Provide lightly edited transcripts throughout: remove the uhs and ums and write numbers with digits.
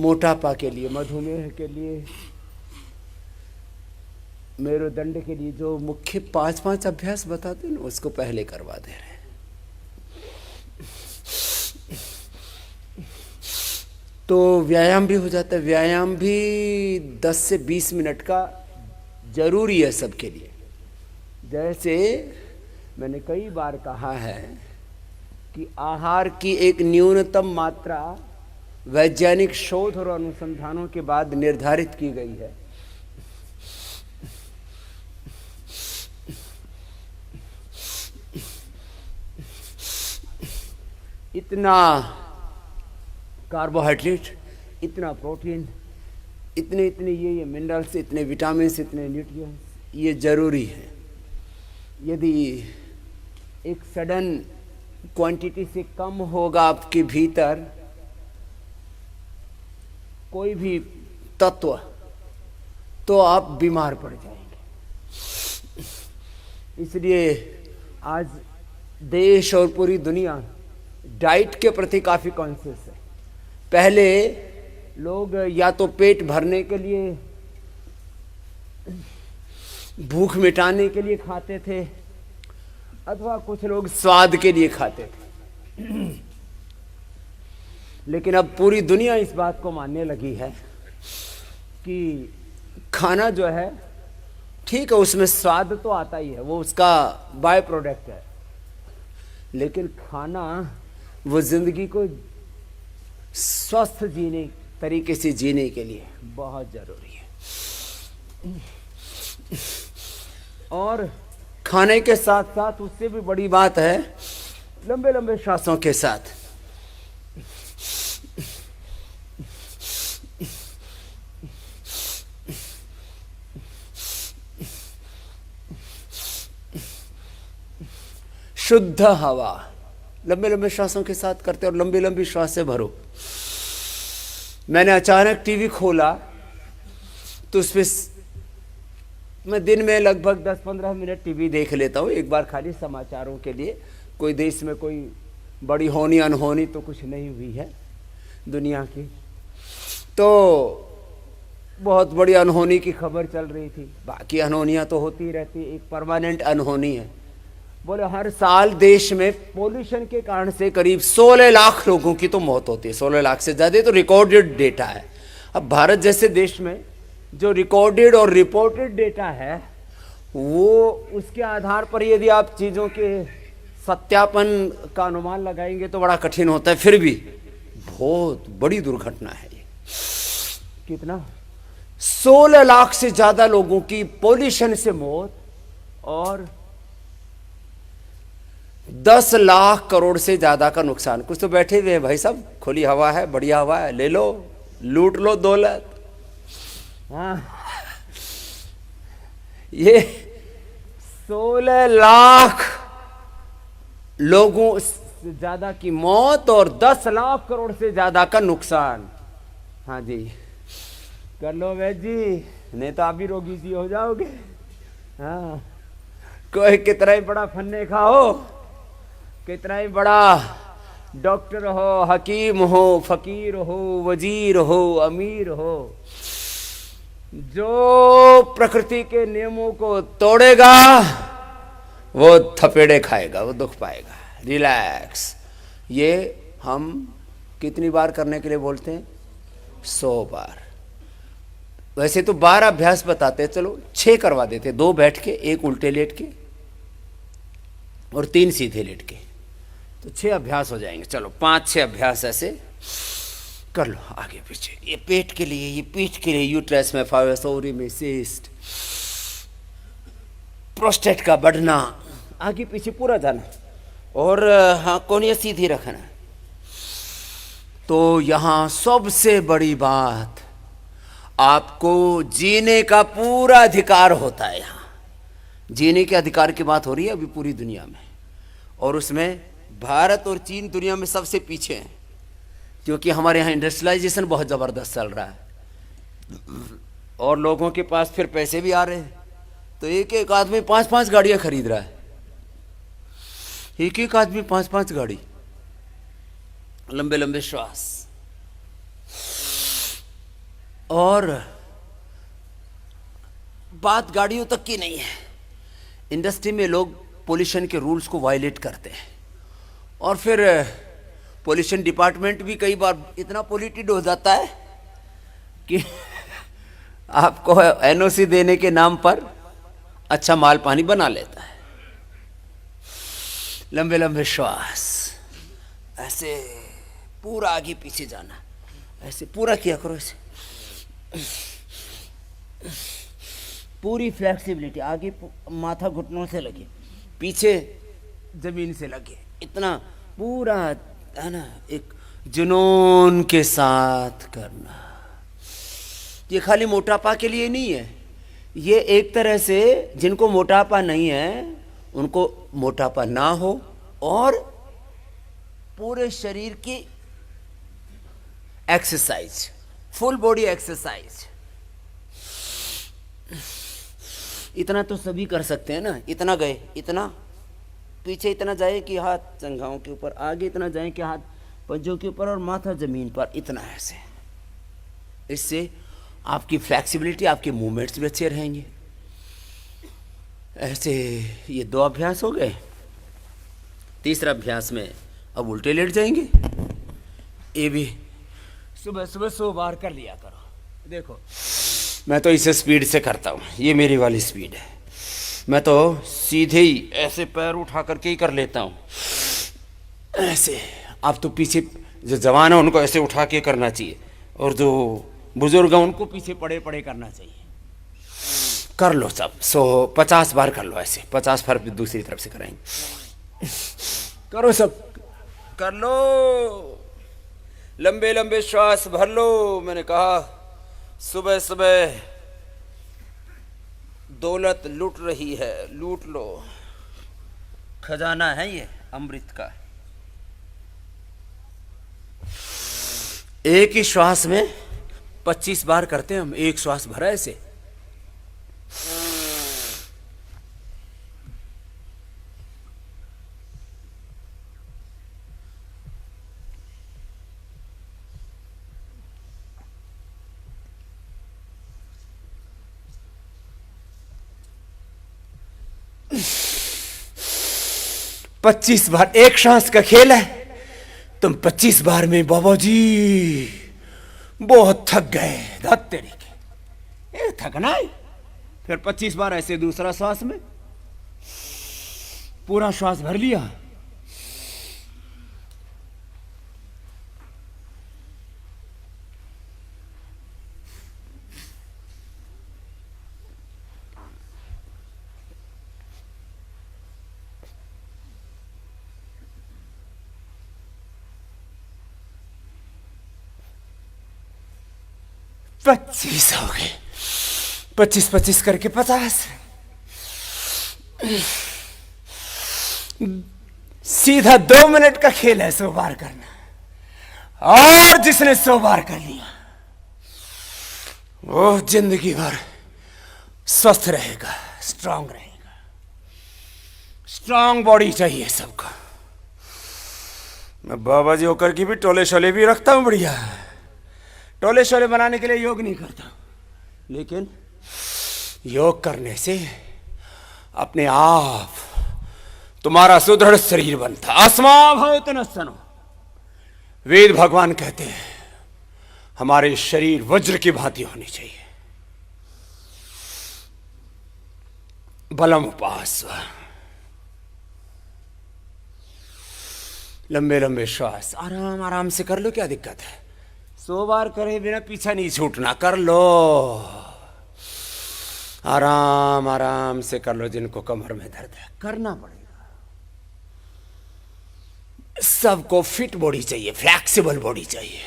मोटापा के लिए, मधुमेह के लिए, मेरुदंड के लिए जो मुख्य 5-5 अभ्यास बताते हैं ना, उसको पहले करवा दे रहे हैं। तो व्यायाम भी हो जाता है। व्यायाम भी 10 से 20 मिनट का जरूरी है सबके लिए। जैसे मैंने कई बार कहा है कि आहार की एक न्यूनतम मात्रा वैज्ञानिक शोध और अनुसंधानों के बाद निर्धारित की गई है। इतना कार्बोहाइड्रेट, इतना प्रोटीन, इतने इतने ये मिनरल्स, इतने विटामिन, इतने न्यूट्रिएंट्स, ये जरूरी है। यदि एक सडन क्वांटिटी से कम होगा आपके भीतर कोई भी तत्व, तो आप बीमार पड़ जाएंगे। इसलिए आज देश और पूरी दुनिया डाइट के प्रति काफी कॉन्शियस है। पहले लोग या तो पेट भरने के लिए, भूख मिटाने के लिए खाते थे, अथवा कुछ लोग स्वाद के लिए खाते थे। लेकिन अब पूरी दुनिया इस बात को मानने लगी है कि खाना जो है ठीक है, उसमें स्वाद तो आता ही है, वो उसका बाय प्रोडक्ट है, लेकिन खाना वो जिंदगी को स्वस्थ जीने तरीके से जीने के लिए बहुत जरूरी है। और खाने के साथ साथ उससे भी बड़ी बात है लंबे लंबे श्वासों के साथ। शुद्ध हवा लंबे लंबे श्वासों के साथ करते और लंबी लंबी श्वास से भरो। मैंने अचानक टीवी खोला तो उसमें मैं दिन में लगभग 10-15 मिनट टीवी देख लेता हूँ, एक बार खाली समाचारों के लिए। कोई देश में कोई बड़ी होनी अनहोनी तो कुछ नहीं हुई है दुनिया की, तो बहुत बड़ी अनहोनी की खबर चल रही थी। बाकी अनहोनियाँ तो होती रहती, एक परमानेंट अनहोनी है। बोले हर साल देश में पोल्यूशन के कारण से करीब 16 लाख लोगों की तो मौत होती है। 16 लाख से ज़्यादा तो रिकॉर्डेड डेटा है। अब भारत जैसे देश में जो रिकॉर्डेड और रिपोर्टेड डेटा है, वो उसके आधार पर यदि आप चीज़ों के सत्यापन का अनुमान लगाएंगे तो बड़ा कठिन होता है। फिर भी बहुत बड़ी दुर्घटना है ये। कितना 16 लाख से ज़्यादा लोगों की पोल्यूशन से मौत और 10 लाख करोड़ से ज्यादा का नुकसान। कुछ तो बैठे हुए हैं भाई साहब, खुली हवा है, बढ़िया हवा है, ले लो, लूट लो दौलत। हाँ, ये 16 लाख लोगों से ज्यादा की मौत और 10 लाख करोड़ से ज्यादा का नुकसान। हाँ जी, कर लो वैद जी, नहीं तो आप भी रोगी जी हो जाओगे। हाँ, कोई कितना ही बड़ा फन्ने खाओ, कितना ही बड़ा डॉक्टर हो, हकीम हो, फकीर हो, वजीर हो, अमीर हो, जो प्रकृति के नियमों को तोड़ेगा वो थपेड़े खाएगा, वो दुख पाएगा। रिलैक्स। ये हम कितनी बार करने के लिए बोलते हैं? 100 बार। वैसे तो 12 अभ्यास बताते हैं, चलो 6 करवा देते, 2 बैठ के, 1 उल्टे लेट के और 3 सीधे लेट के, तो 6 अभ्यास हो जाएंगे। चलो 5-6 अभ्यास ऐसे कर लो आगे पीछे। ये पेट के लिए, ये पीठ के लिए, यूट्रस में फाइब्रोसिस, ओवरी में सिस्ट, प्रोस्टेट का बढ़ना, आगे पीछे पूरा जाना। और हाँ, कोनिया सीधी रखना। तो यहाँ सबसे बड़ी बात, आपको जीने का पूरा अधिकार होता है। यहाँ जीने के अधिकार की बात हो रही है अभी पूरी दुनिया में, और उसमें भारत और चीन दुनिया में सबसे पीछे हैं, क्योंकि हमारे यहाँ इंडस्ट्रियलाइजेशन बहुत ज़बरदस्त चल रहा है और लोगों के पास फिर पैसे भी आ रहे हैं। तो एक एक आदमी 5-5 गाड़ियाँ खरीद रहा है, एक एक आदमी 5-5 गाड़ी। लंबे लंबे श्वास, और बात गाड़ियों तक की नहीं है। इंडस्ट्री में लोग पोल्यूशन के रूल्स को वायलेट करते हैं और फिर पोल्यूशन डिपार्टमेंट भी कई बार इतना पोल्यूटेड हो जाता है कि आपको एनओसी देने के नाम पर अच्छा माल पानी बना लेता है। लंबे लंबे श्वास, ऐसे पूरा आगे पीछे जाना, ऐसे पूरा किया करो, ऐसे पूरी फ्लेक्सिबिलिटी, आगे माथा घुटनों से लगे, पीछे जमीन से लगे, इतना पूरा है ना, एक जुनून के साथ करना। ये खाली मोटापा के लिए नहीं है, ये एक तरह से जिनको मोटापा नहीं है उनको मोटापा ना हो और पूरे शरीर की एक्सरसाइज, फुल बॉडी एक्सरसाइज। इतना तो सभी कर सकते हैं ना, इतना गए, इतना पीछे, इतना जाए कि हाथ जंघाओं के ऊपर, आगे इतना जाए कि हाथ पंजों के ऊपर और माथा जमीन पर, इतना ऐसे। इससे आपकी फ्लेक्सिबिलिटी, आपके मूवमेंट्स भी अच्छे रहेंगे। ऐसे ये 2 अभ्यास हो गए। तीसरा अभ्यास में अब उल्टे लेट जाएंगे। ये भी सुबह सुबह 100 बार कर लिया करो। देखो मैं तो इसे स्पीड से करता हूँ, ये मेरी वाली स्पीड है। मैं तो सीधे ही ऐसे पैर उठा करके ही कर लेता हूँ, ऐसे। आप तो पीछे जो जवान है उनको ऐसे उठा के करना चाहिए, और जो बुजुर्ग हैं उनको पीछे पड़े पड़े करना चाहिए। कर लो सब 50 बार कर लो ऐसे, 50 बार दूसरी तरफ से कराएंगे। करो सब, कर लो, लंबे लंबे श्वास भर लो। मैंने कहा सुबह सुबह दौलत लूट रही है, लूट लो, खजाना है ये अमृत का। एक ही श्वास में 25 बार करते हैं हम, एक श्वास भरा ऐसे। पच्चीस बार, एक श्वास का खेल है। तुम 25 बार में बाबा जी बहुत थक गए, धत तेरे के, थकना है। फिर 25 बार ऐसे दूसरा श्वास में, पूरा श्वास भर लिया। पच्चीस हो गए, 25-25 करके 50। सीधा 2 मिनट का खेल है 100 बार करना। और जिसने 100 बार कर लिया वो जिंदगी भर स्वस्थ रहेगा, स्ट्रांग रहेगा। स्ट्रांग बॉडी चाहिए सबको। मैं बाबा जी होकर की भी टोले शोले भी रखता हूं बढ़िया। टोले शोले बनाने के लिए योग नहीं करता, लेकिन योग करने से अपने आप तुम्हारा सुदृढ़ शरीर बनता। अस्मा भवत न सनो। वेद भगवान कहते हैं हमारे शरीर वज्र की भांति होनी चाहिए। बलम उपास, लंबे लंबे श्वास, आराम आराम से कर लो, क्या दिक्कत है। 100 बार करे बिना पीछा नहीं छूटना, कर लो, आराम आराम से कर लो। जिनको कमर में दर्द है करना पड़ेगा। सबको फिट बॉडी चाहिए, फ्लेक्सिबल बॉडी चाहिए,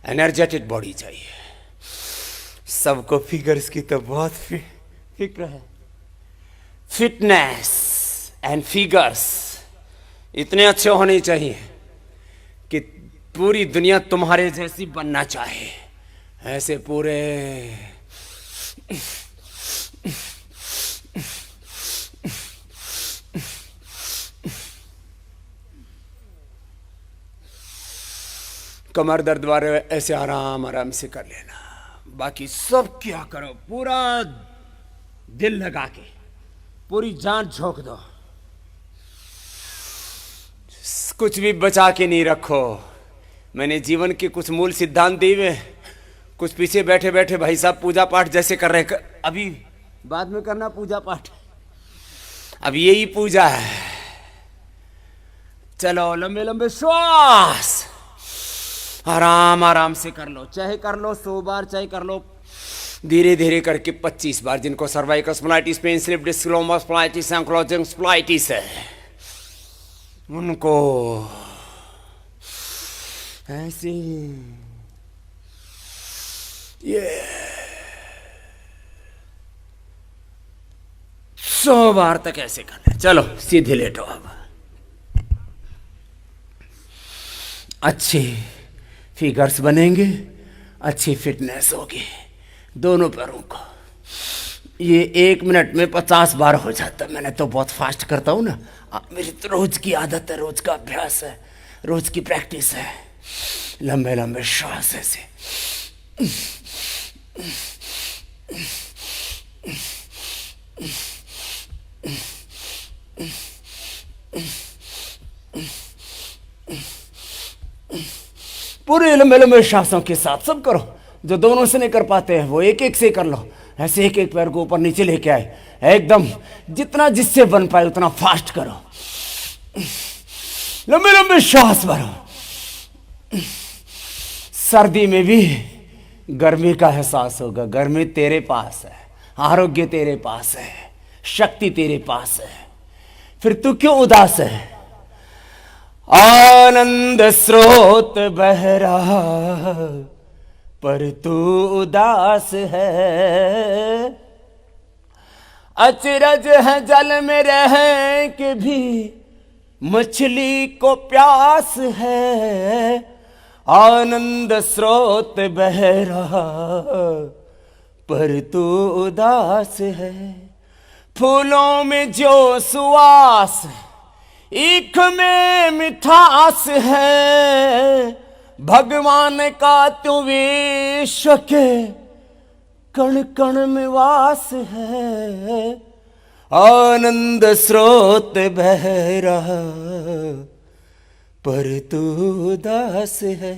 एनर्जेटिक बॉडी चाहिए। सबको फिगर्स की तो बहुत फिक्र है। फिटनेस एंड फिगर्स इतने अच्छे होने चाहिए कि पूरी दुनिया तुम्हारे जैसी बनना चाहे। ऐसे पूरे कमर दर्द वाले ऐसे आराम आराम से कर लेना। बाकी सब क्या करो, पूरा दिल लगा के, पूरी जान झोंक दो, कुछ भी बचा के नहीं रखो। मैंने जीवन के कुछ मूल सिद्धांत दिए, कुछ पीछे बैठे बैठे भाई साहब पूजा पाठ जैसे कर रहे, अभी बाद में करना पूजा पाठ, अब यही पूजा है। चलो लंबे लंबे श्वास आराम आराम से कर लो, चाहे कर लो 100 बार, चाहे कर लो धीरे धीरे करके 25 बार। जिनको cervical spondylitis, pain slip disc, lumbar spondylitis, ankylosing spondylitis है, उनको ऐसे ये 100 बार तक ऐसे करना। चलो सीधे लेटो, अब अच्छे फिगर्स बनेंगे, अच्छी फिटनेस होगी दोनों पैरों को। ये 1 मिनट में 50 बार हो जाता। मैंने तो बहुत फास्ट करता हूँ ना, मेरी तो रोज की आदत है, रोज का अभ्यास है, रोज की प्रैक्टिस है। लंबे लंबे श्वास ऐसे, पूरे लंबे लंबे श्वासों के साथ सब करो। जो दोनों से नहीं कर पाते हैं वो एक एक से कर लो। ऐसे एक एक पैर को ऊपर नीचे लेके आए, एकदम जितना जिससे बन पाए उतना फास्ट करो। लंबे लंबे श्वास भरो। सर्दी में भी गर्मी का एहसास होगा। गर्मी तेरे पास है, आरोग्य तेरे पास है, शक्ति तेरे पास है, फिर तू क्यों उदास है? आनंद स्रोत बह रहा पर तू उदास है। अचरज है जल में रह के भी मछली को प्यास है। आनंद स्रोत बह रहा पर तू उदास है। फूलों में जो सुवास, ईख में मिठास है। भगवान का तू विश्व के कण कण में वास है। आनंद स्रोत बह रहा पर तू उदास है।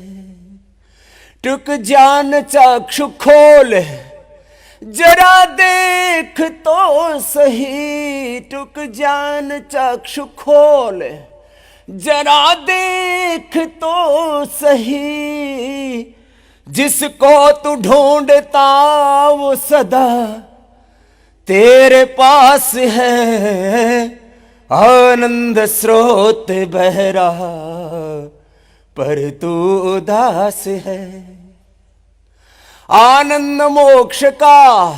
टुक जान चक्षु खोल, जरा देख तो सही। टुक जान चक्षु खोल, जरा देख तो सही। जिसको तू ढूंढता वो सदा तेरे पास है। आनंद स्रोत बह रहा पर तू उदास है। आनंद मोक्ष का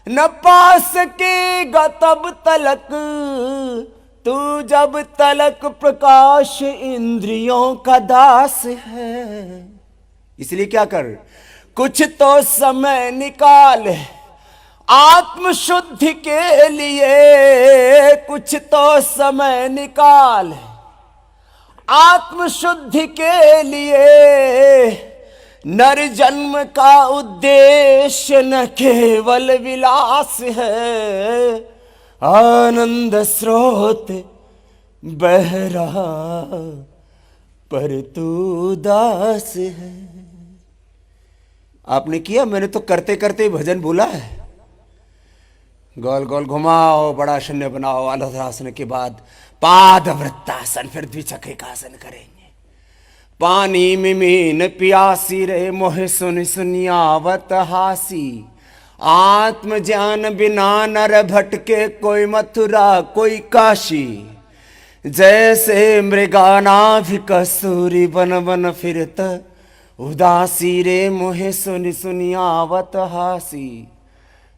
न पा सकेगा तब तलक, तू जब तलक प्रकाश इंद्रियों का दास है। इसलिए क्या कर, कुछ तो समय निकाल आत्म शुद्धि के लिए। कुछ तो समय निकाल आत्म शुद्धि के लिए। नर जन्म का उद्देश्य न केवल विलास है। आनंद स्रोत बह रहा पर तू उदास है। आपने किया? मैंने तो करते करते ही भजन बोला है। गोल गोल घुमाओ, बड़ा शून्य बनाओ। आलोधरासन के बाद पाद वृत्तासन, फिर द्विचक्रिकासन करेंगे। पानी में मीन पियासी रहे, मोहे सुन सुनियावत हासी। आत्म ज्ञान बिना नर भटके, कोई मथुरा कोई काशी। जैसे मृगानाभि कसूरी, बन बन फिरत उदासी रे, मोहे सुन सुनियावत हासी।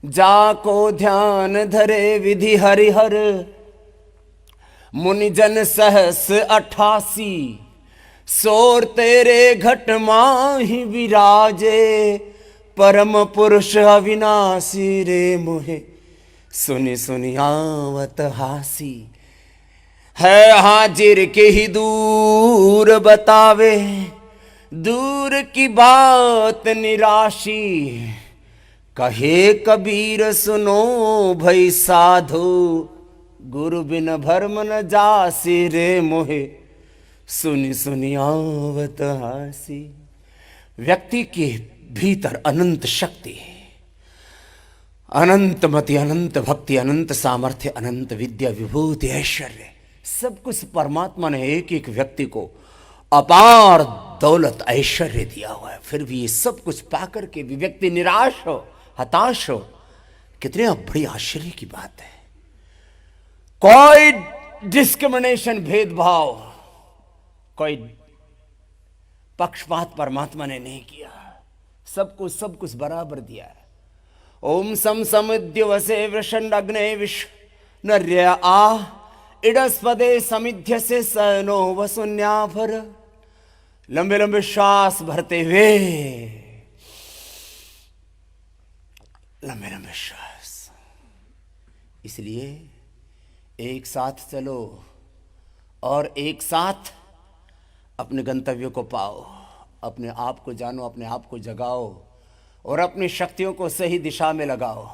जाको ध्यान धरे विधि हरिहर, मुनि जन सहस 88। सोर तेरे घट माहि विराजे, परम पुरुष अविनाशी रे, मोहे सुनि सुनियावत हासी। है हाजिर के ही दूर बतावे, दूर की बात निराशी, कहे कबीर सुनो भई साधु, गुरु बिन भरम न जासी रे मोहे, सुनी सुनी आवत हासी। व्यक्ति के भीतर अनंत शक्ति, अनंत मति, अनंत भक्ति, अनंत सामर्थ्य, अनंत विद्या, विभूति, ऐश्वर्य, सब कुछ परमात्मा ने एक एक व्यक्ति को अपार दौलत ऐश्वर्य दिया हुआ है। फिर भी ये सब कुछ पाकर के भी व्यक्ति निराश हो, हताश हो, कितने बड़ी आश्चर्य की बात है। कोई डिस्क्रिमिनेशन, भेदभाव, कोई पक्षपात परमात्मा ने नहीं किया, सब कुछ बराबर दिया है। ओम सम समुद्य वसे वृषण अग्ने विश्व नर्य आ, इडस्पदे समिध्य से सनो वसुन्याभर। लंबे लंबे श्वास भरते हुए, लंबे लंबे श्वास। इसलिए एक साथ चलो और एक साथ अपने गंतव्य को पाओ, अपने आप को जानो, अपने आप को जगाओ और अपनी शक्तियों को सही दिशा में लगाओ।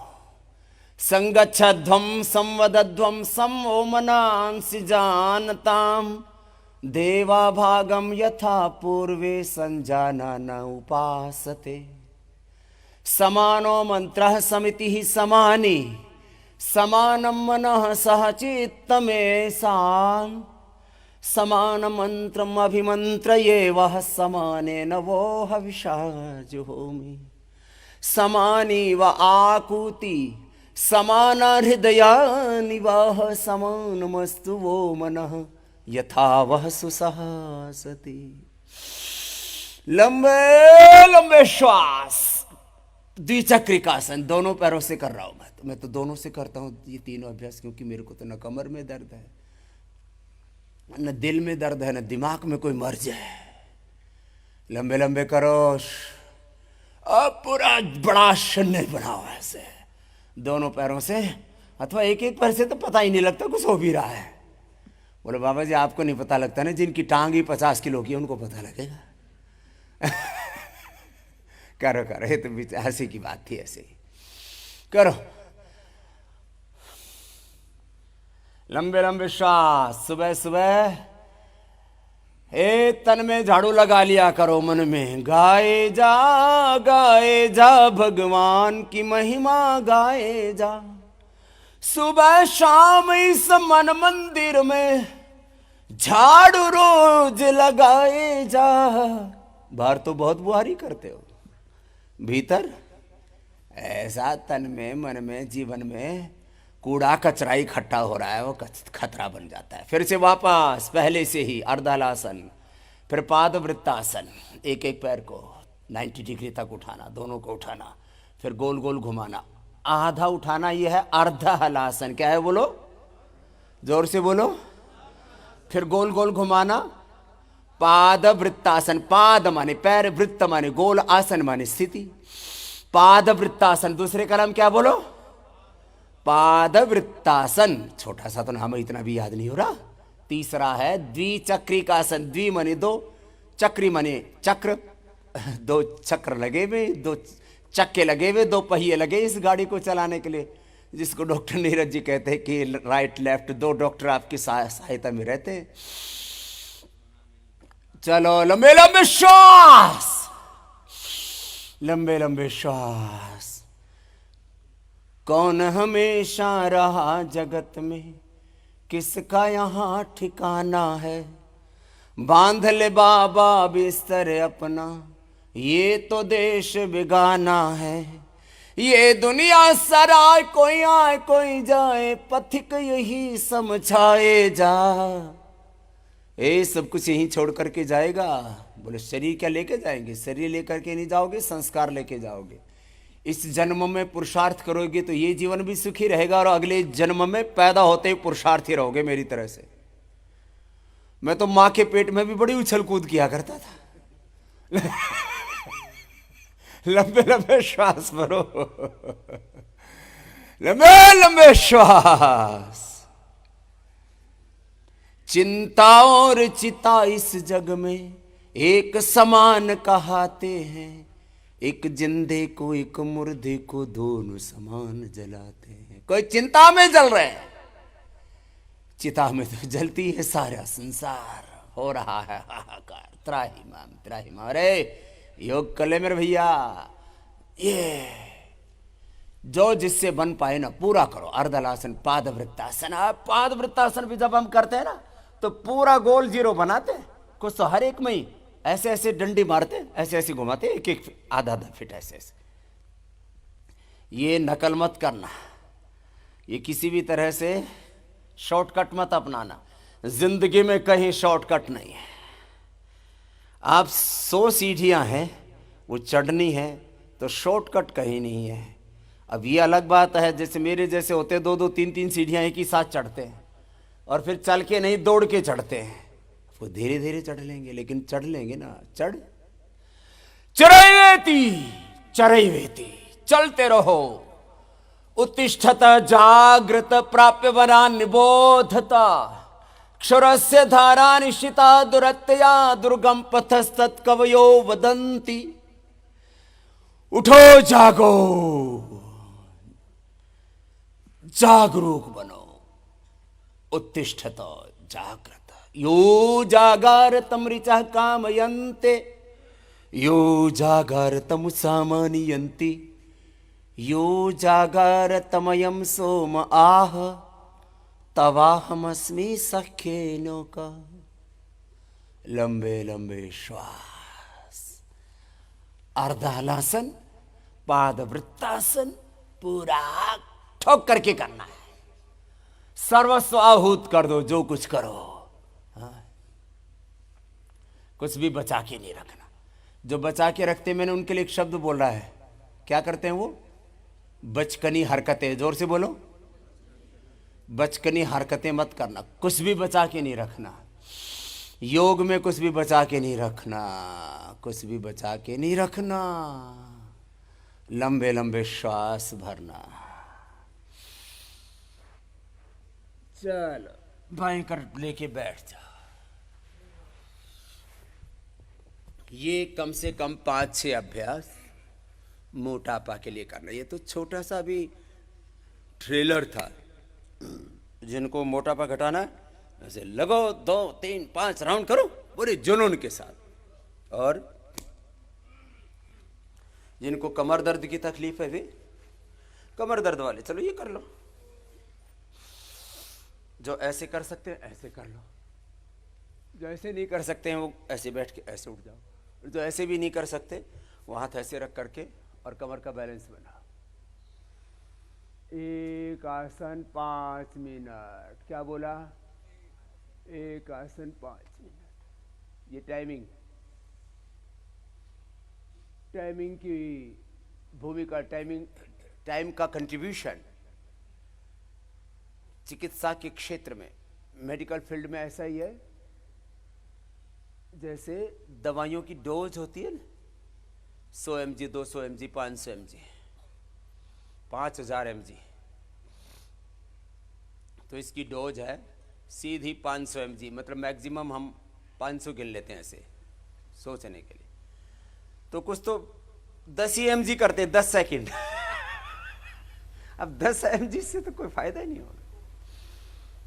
संगच्छध्वम संवदध्वम सम ओमनांसि जानताम, देवा भागम यथा पूर्वे संजाना न उपासते। समानो मंत्रः समितिः समानी, समानं मनः सह चित्तमेषाम्, समान मंत्रम अभिमंत्रये वह समानेन वो हविषा जुहोमि। समानी व आकुति समाना हृदया निवाह, समानमस्तु वो मनः यथा वह सुसहासति। लंबे लंबे श्वास, द्विचक्रिकासन, दोनों पैरों से कर रहा हूं मैं तो दोनों से करता हूं ये तीनों अभ्यास, क्योंकि मेरे को तो न कमर में दर्द है, न दिल में दर्द है, न दिमाग में कोई मर्ज है। लंबे लंबे करो, अब पूरा बड़ा शून्य बनाओ ऐसे दोनों पैरों से, अथवा एक एक पैर से तो पता ही नहीं लगता कुछ हो भी रहा है। बोले बाबा जी आपको नहीं पता लगता ना, जिनकी टांग ही 50 किलो की है उनको पता लगेगा। करो करो, ये तो हंसी की बात थी, ऐसे ही करो। लंबे लंबे श्वास, सुबह सुबह तन में झाड़ू लगा लिया करो, मन में गाए जा भगवान की महिमा गाए जा। सुबह शाम इस मन मंदिर में झाड़ू रोज लगाए जा। बाहर तो बहुत बुहारी करते हो, भीतर ऐसा तन में, मन में, जीवन में कूड़ा कचरा इकट्ठा हो रहा है, वो खतरा बन जाता है। फिर से वापस पहले से ही अर्धहलासन, फिर पाद वृत्तासन, एक एक पैर को 90 डिग्री तक उठाना, दोनों को उठाना, फिर गोल गोल घुमाना, आधा उठाना, ये है अर्धहलासन। क्या है बोलो, जोर से बोलो। फिर गोल गोल घुमाना, पाद वृत्तासन, पाद माने पैर, वृत्त माने गोल, आसन माने स्थिति, पाद वृत्तासन। दूसरे का नाम क्या बोलो, पाद वृत्तासन। छोटा सा तो नाम इतना भी याद नहीं हो रहा। तीसरा है द्विचक्रिकासन, द्वि माने दो, चक्री माने चक्र, दो चक्र लगे हुए, दो चक्के लगे हुए, दो पहिए लगे इस गाड़ी को चलाने के लिए, जिसको डॉक्टर नीरज जी कहते हैं कि राइट लेफ्ट, दो डॉक्टर आपकी सहायता में रहते हैं। चलो लंबे लंबे श्वास, लंबे लंबे श्वास। कौन हमेशा रहा जगत में, किसका यहाँ ठिकाना है। बांध ले बाबा बिस्तर अपना, ये तो देश बेगाना है। ये दुनिया सराय, कोई आए कोई जाए, पथिक यही समझाए जा। ये सब कुछ यहीं छोड़ करके जाएगा। बोले शरीर क्या लेके जाएंगे, शरीर लेकर के नहीं जाओगे, संस्कार लेके जाओगे। इस जन्म में पुरुषार्थ करोगे तो ये जीवन भी सुखी रहेगा, और अगले जन्म में पैदा होते ही पुरुषार्थी रहोगे मेरी तरह से। मैं तो माँ के पेट में भी बड़ी उछल कूद किया करता था। लंबे लंबे श्वास भरो, लंबे लंबे श्वास। चिंता और चिता इस जग में एक समान कहाते हैं, एक जिंदे को एक मुर्दे को दोनों समान जलाते हैं। कोई चिंता में जल रहे हैं, चिता में तो जलती है सारा संसार। हो रहा है हाहाकार, त्राहिमाम त्राहिमाम। अरे योग कर ले मेरे भैया, ये जो जिससे बन पाए ना पूरा करो। अर्धलासन, पाद वृत्तासन। पाद वृत्तासन भी जब हम करते हैं ना तो पूरा गोल जीरो बनाते हैं। कुछ तो हर एक में ही ऐसे ऐसे डंडी मारते, ऐसे ऐसे घुमाते, एक एक आधा आधा फिट ऐसे ऐसे। ये नकल मत करना, ये किसी भी तरह से शॉर्टकट मत अपनाना। जिंदगी में कहीं शॉर्टकट नहीं है। आप 100 सीढ़ियां हैं, वो चढ़नी है तो शॉर्टकट कहीं नहीं है। अब ये अलग बात है, जैसे मेरे जैसे होते 2-2 3-3 सीढ़ियां एक ही साथ चढ़ते हैं और फिर चल के नहीं दौड़ के चढ़ते हैं। वो धीरे धीरे चढ़ लेंगे, लेकिन चढ़ लेंगे ना। चरैवेति चलते रहो। उत्तिष्ठत जागृत प्राप्य वरा निबोधता, क्षरस्य धारा निश्चिता दुरत्यया दुर्गम पथस्तत् कवयो वदन्ति। उठो जागो, जागरूक बनो। उत्तिष्ठत जागृत यो जागारतम ऋचः कामयन्ते, यो जागारतम सामान्यन्ति, यो जागारतमयं सोम आह तवाहमस्मि सख्येनो का। लंबे लंबे श्वास, अर्धहलासन, पादवृत्तासन, पूरा ठोक करके करना है। सर्वस्व आहूत कर दो, जो कुछ करो। हाँ? कुछ भी बचा के नहीं रखना। जो बचा के रखते, मैंने उनके लिए एक शब्द बोल रहा है। क्या करते हैं वो? बचकनी हरकतें। जोर से बोलो, बचकनी हरकतें मत करना। कुछ भी बचा के नहीं रखना। योग में कुछ भी बचा के नहीं रखना, कुछ भी बचा के नहीं रखना। लंबे लंबे श्वास भरना। चलो बाएं कर लेके बैठ जाओ। ये कम से कम 5-6 अभ्यास मोटापा के लिए करना। ये तो छोटा सा भी ट्रेलर था। जिनको मोटापा घटाना है, ऐसे लगो 2, 3, 5 राउंड करो पूरे जुनून के साथ। और जिनको कमर दर्द की तकलीफ है, वे कमर दर्द वाले चलो ये कर लो। जो ऐसे कर सकते हैं ऐसे कर लो, जो ऐसे नहीं कर सकते हैं वो ऐसे बैठ के ऐसे उठ जाओ। जो ऐसे भी नहीं कर सकते वो हाथ ऐसे रख करके और कमर का बैलेंस बनाओ। एक आसन 5 मिनट। क्या बोला? एक आसन 5 मिनट। ये टाइमिंग की भूमिका, टाइम का कंट्रीब्यूशन चिकित्सा के क्षेत्र में, मेडिकल फील्ड में ऐसा ही है। जैसे दवाइयों की डोज होती है ना, 100 mg, 200 mg, 500 mg, 5000 mg, तो इसकी डोज है सीधी 500 mg। मतलब मैक्सिमम हम 500 गिन लेते हैं ऐसे सोचने के लिए। तो कुछ तो 10 ही mg करते हैं 10 सेकंड। अब 10 mg से तो कोई फायदा ही नहीं होगा।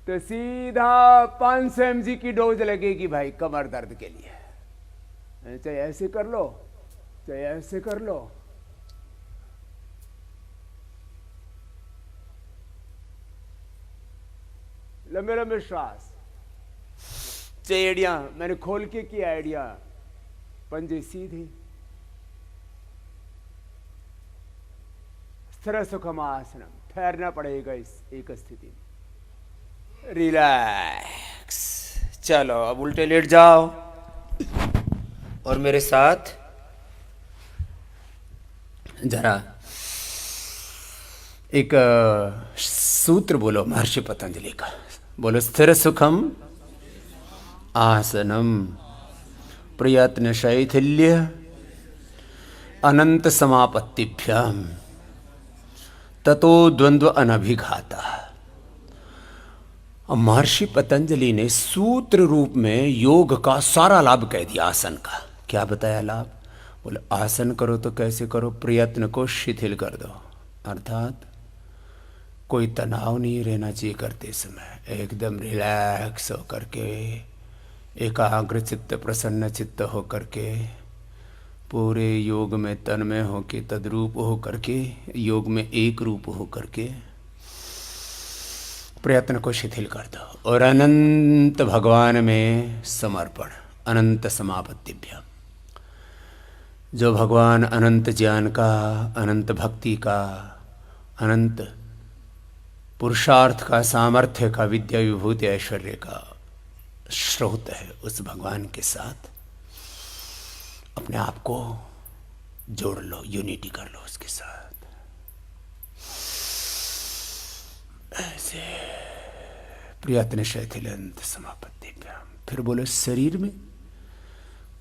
तो सीधा 500 mg की डोज लगेगी भाई कमर दर्द के लिए। चाहे ऐसे कर लो, चाहे ऐसे कर लो। लंबे लंबे श्वास। चाहे एड़ियां, मैंने खोल के किया एड़ियां, पंजे सीधे। स्थिर सुखम आसनम। ठहरना पड़ेगा इस एक स्थिति में। रिलैक्स। चलो अब उल्टे लेट जाओ और मेरे साथ जरा एक सूत्र बोलो महर्षि पतंजलि का। बोलो, स्थिर सुखम आसनम प्रयत्न शैथिल्य अनंत समापत्तिभ्याम ततो द्वंद्व अनभिघाता। अब महर्षि पतंजलि ने सूत्र रूप में योग का सारा लाभ कह दिया। आसन का क्या बताया लाभ? बोले आसन करो तो कैसे करो? प्रयत्न को शिथिल कर दो, अर्थात कोई तनाव नहीं रहना चाहिए करते समय, एकदम रिलैक्स हो करके, एकाग्र चित्त, प्रसन्न चित्त हो करके, पूरे योग में तन्मय हो के, तद्रूप हो करके, योग में एक रूप हो करके प्रयत्न को शिथिल कर दो और अनंत भगवान में समर्पण, अनंत समापत्तिभ्यम। जो भगवान अनंत ज्ञान का, अनंत भक्ति का, अनंत पुरुषार्थ का, सामर्थ्य का, विद्या विभूति ऐश्वर्य का स्रोत है, उस भगवान के साथ अपने आप को जोड़ लो, यूनिटी कर लो उसके साथ। ऐसे प्रयत्न शैथिलंत समापत्तिभ्याम। फिर बोले शरीर में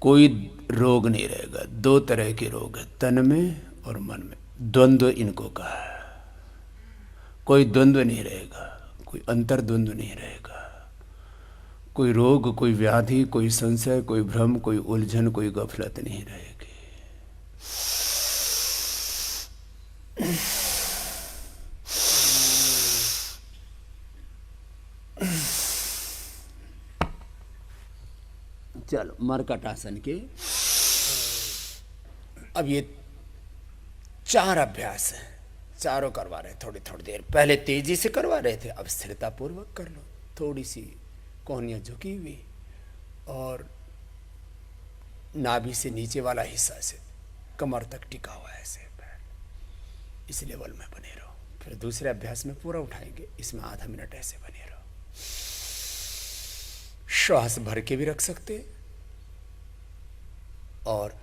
कोई रोग नहीं रहेगा। दो तरह के रोग है, तन में और मन में, द्वंद्व इनको कहा है। कोई द्वंद्व नहीं रहेगा, कोई अंतर्द्वंद्व नहीं रहेगा, कोई रोग, कोई व्याधि, कोई संशय, कोई भ्रम, कोई उलझन, कोई गफलत नहीं रहेगी। चलो मरकट आसन के अब ये 4 अभ्यास है, चारों करवा रहे, थोड़ी थोड़ी देर पहले तेजी से करवा रहे थे, अब स्थिरता पूर्वक कर लो। थोड़ी सी कोहनियाँ झुकी हुई और नाभि से नीचे वाला हिस्सा से कमर तक टिका हुआ है ऐसे पैर, इस लेवल में बने रहो। फिर दूसरे अभ्यास में पूरा उठाएंगे, इसमें आधा मिनट ऐसे बने रहो। श्वास भर के भी रख सकते और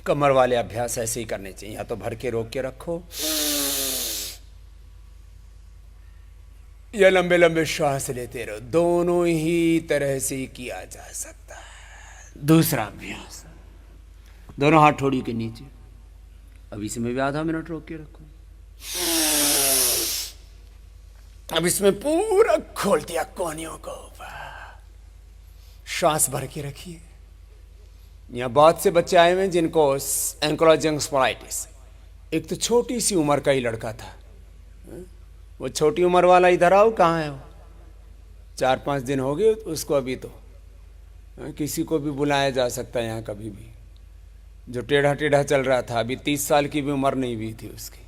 कमर वाले अभ्यास ऐसे ही करने चाहिए, या तो भर के रोक के रखो या लंबे लंबे श्वास लेते रहो। दोनों ही तरह से किया जा सकता है। दूसरा अभ्यास, दोनों हाथ ठोड़ी के नीचे, अब इसमें भी आधा मिनट रोक के रखो। अब इसमें पूरा खोल दिया कोहनियों को ऊपर, श्वास भर के रखिए। यहाँ बहुत से बच्चे आए हुए जिनको एंकोलॉजिंग स्पॉलाइटिस, एक तो छोटी सी उम्र का ही लड़का था, वो छोटी उम्र वाला इधर आओ, कहाँ है वो? 4-5 दिन हो गए उसको, अभी तो किसी को भी बुलाया जा सकता है यहाँ कभी भी। जो टेढ़ा टेढ़ा चल रहा था, अभी 30 साल की भी उम्र नहीं हुई थी उसकी।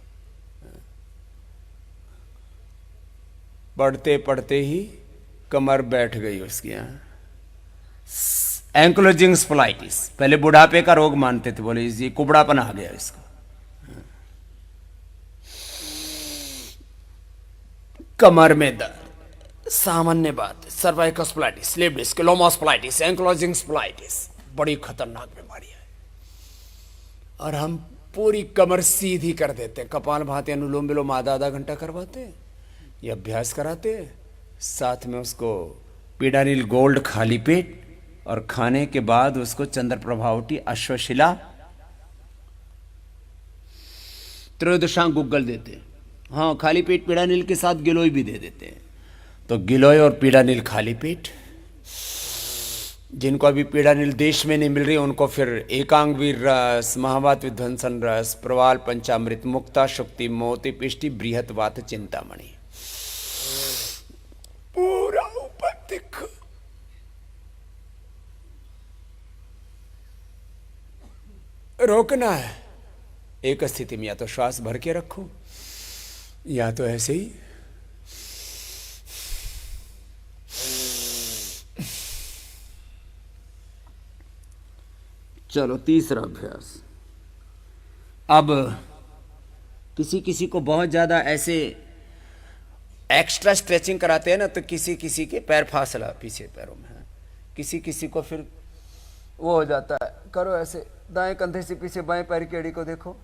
पढ़ते पढ़ते ही कमर बैठ गई उसकी। यहाँ एंकोलॉजिंग स्पॉलाइटिस, पहले बुढ़ापे का रोग मानते थे, बोले ये कुबड़ापन आ गया इसको। कमर में दर्द सामान्य बात है। सर्वाइकल स्पॉलाइटिस, स्लीप डिस्क, लोमोस्पॉलाइटिस, एंकोलॉजिंग स्पॉलाइटिस बड़ी खतरनाक बीमारी है, और हम पूरी कमर सीधी कर देते हैं। कपालभाति, अनुलोम विलोम आधा घंटा करवाते हैं, ये अभ्यास कराते हैं। साथ में उसको पीडानिल गोल्ड खाली पेट, और खाने के बाद उसको चंद्र प्रभावटी, अश्वशिला, त्रयोदशांग गुग्गल देते हैं। हाँ, खाली पेट पीडानिल के साथ गिलोय भी दे देते हैं। तो गिलोय और पीडानिल खाली पेट। जिनको अभी पीडानिल देश में नहीं मिल रही उनको फिर एकांग वीर रस, महावात विध्वंसन रस, प्रवाल पंचामृत, मुक्ता शुक्ति, मोती पिष्टि, बृहत वात चिंतामणि, पूरा ऊपर दिख। रोकना है एक स्थिति में, या तो श्वास भर के रखो या तो ऐसे ही। चलो तीसरा अभ्यास। अब किसी किसी को बहुत ज्यादा ऐसे एक्स्ट्रा स्ट्रेचिंग कराते हैं ना, तो किसी किसी के पैर फासला पीछे पैरों में है, किसी किसी को फिर वो हो जाता है। करो ऐसे, दाएं कंधे से पीछे बाएं पैर की एड़ी को देखो,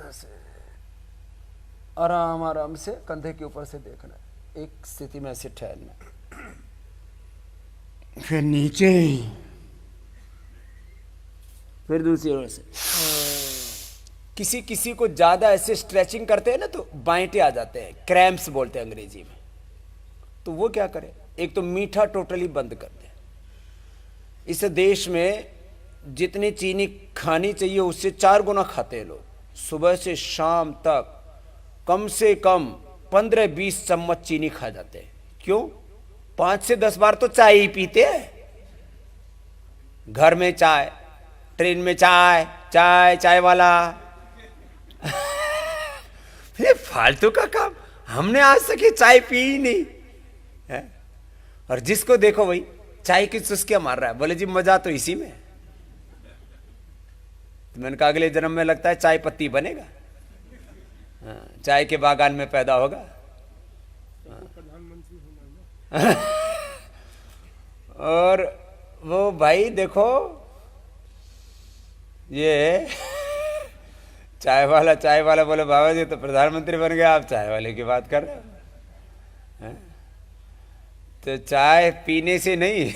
ऐसे आराम आराम से कंधे के ऊपर से देखना है। एक स्थिति में ऐसे ठहरना, फिर नीचे, फिर दूसरी ओर से। किसी किसी को ज्यादा ऐसे स्ट्रेचिंग करते हैं ना तो बांटे आ जाते हैं, क्रैम्प्स बोलते हैं अंग्रेजी में। तो वो क्या करे, एक तो मीठा टोटली बंद कर दे। इस देश में जितनी चीनी खानी चाहिए उससे 4 गुना खाते हैं लोग। सुबह से शाम तक कम से कम 15-20 चम्मच चीनी खा जाते हैं। क्यों? 5 से 10 बार तो चाय ही पीते हैं। घर में चाय, ट्रेन में चाय, चाय चाय वाला ये फालतू का काम। हमने आज तक ये चाय पी ही नहीं है। और जिसको देखो वही चाय की चुस्कियां मार रहा है। बोले जी मजा तो इसी में। तो मैंने कहा अगले जन्म में लगता है चाय पत्ती बनेगा, चाय के बागान में पैदा होगा। और वो भाई देखो ये चाय वाला बोले बाबा जी तो प्रधानमंत्री बन गया, आप चाय वाले की बात कर रहे हो। तो चाय पीने से नहीं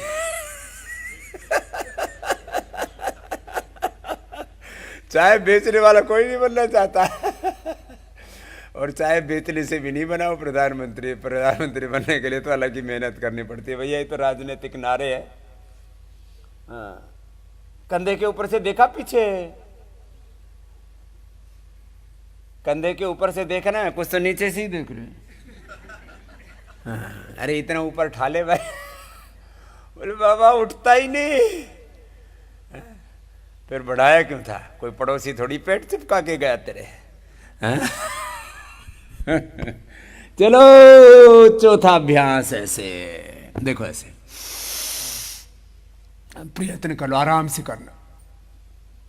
चाय बेचने वाला कोई नहीं बनना चाहता और चाय बेचने से भी नहीं बना वो प्रधानमंत्री। प्रधानमंत्री बनने के लिए तो अलग ही मेहनत करनी पड़ती है भैया। ये तो राजनीतिक नारे है। कंधे के ऊपर से देखा, पीछे कंधे के ऊपर से देखना है, कुछ तो नीचे से ही देख रहे हैं। अरे इतना ऊपर ठाले भाई। बोले बाबा उठता ही नहीं। फिर बढ़ाया क्यों था? कोई पड़ोसी थोड़ी पेट चिपका के गया तेरे। चलो चौथा अभ्यास ऐसे देखो, ऐसे प्रयत्न करो, आराम से करना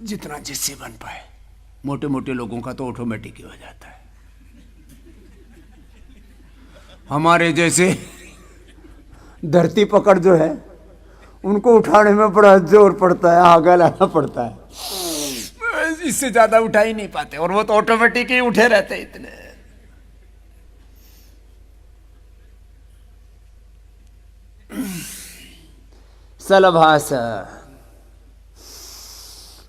जितना जिससे बन पाए। मोटे मोटे लोगों का तो ऑटोमेटिक ही हो जाता है। हमारे जैसे धरती पकड़ जो है उनको उठाने में बड़ा जोर पड़ता है, आगे लाना पड़ता है। इससे ज्यादा उठा ही नहीं पाते और वो तो ऑटोमेटिक ही उठे रहते इतने। सलभास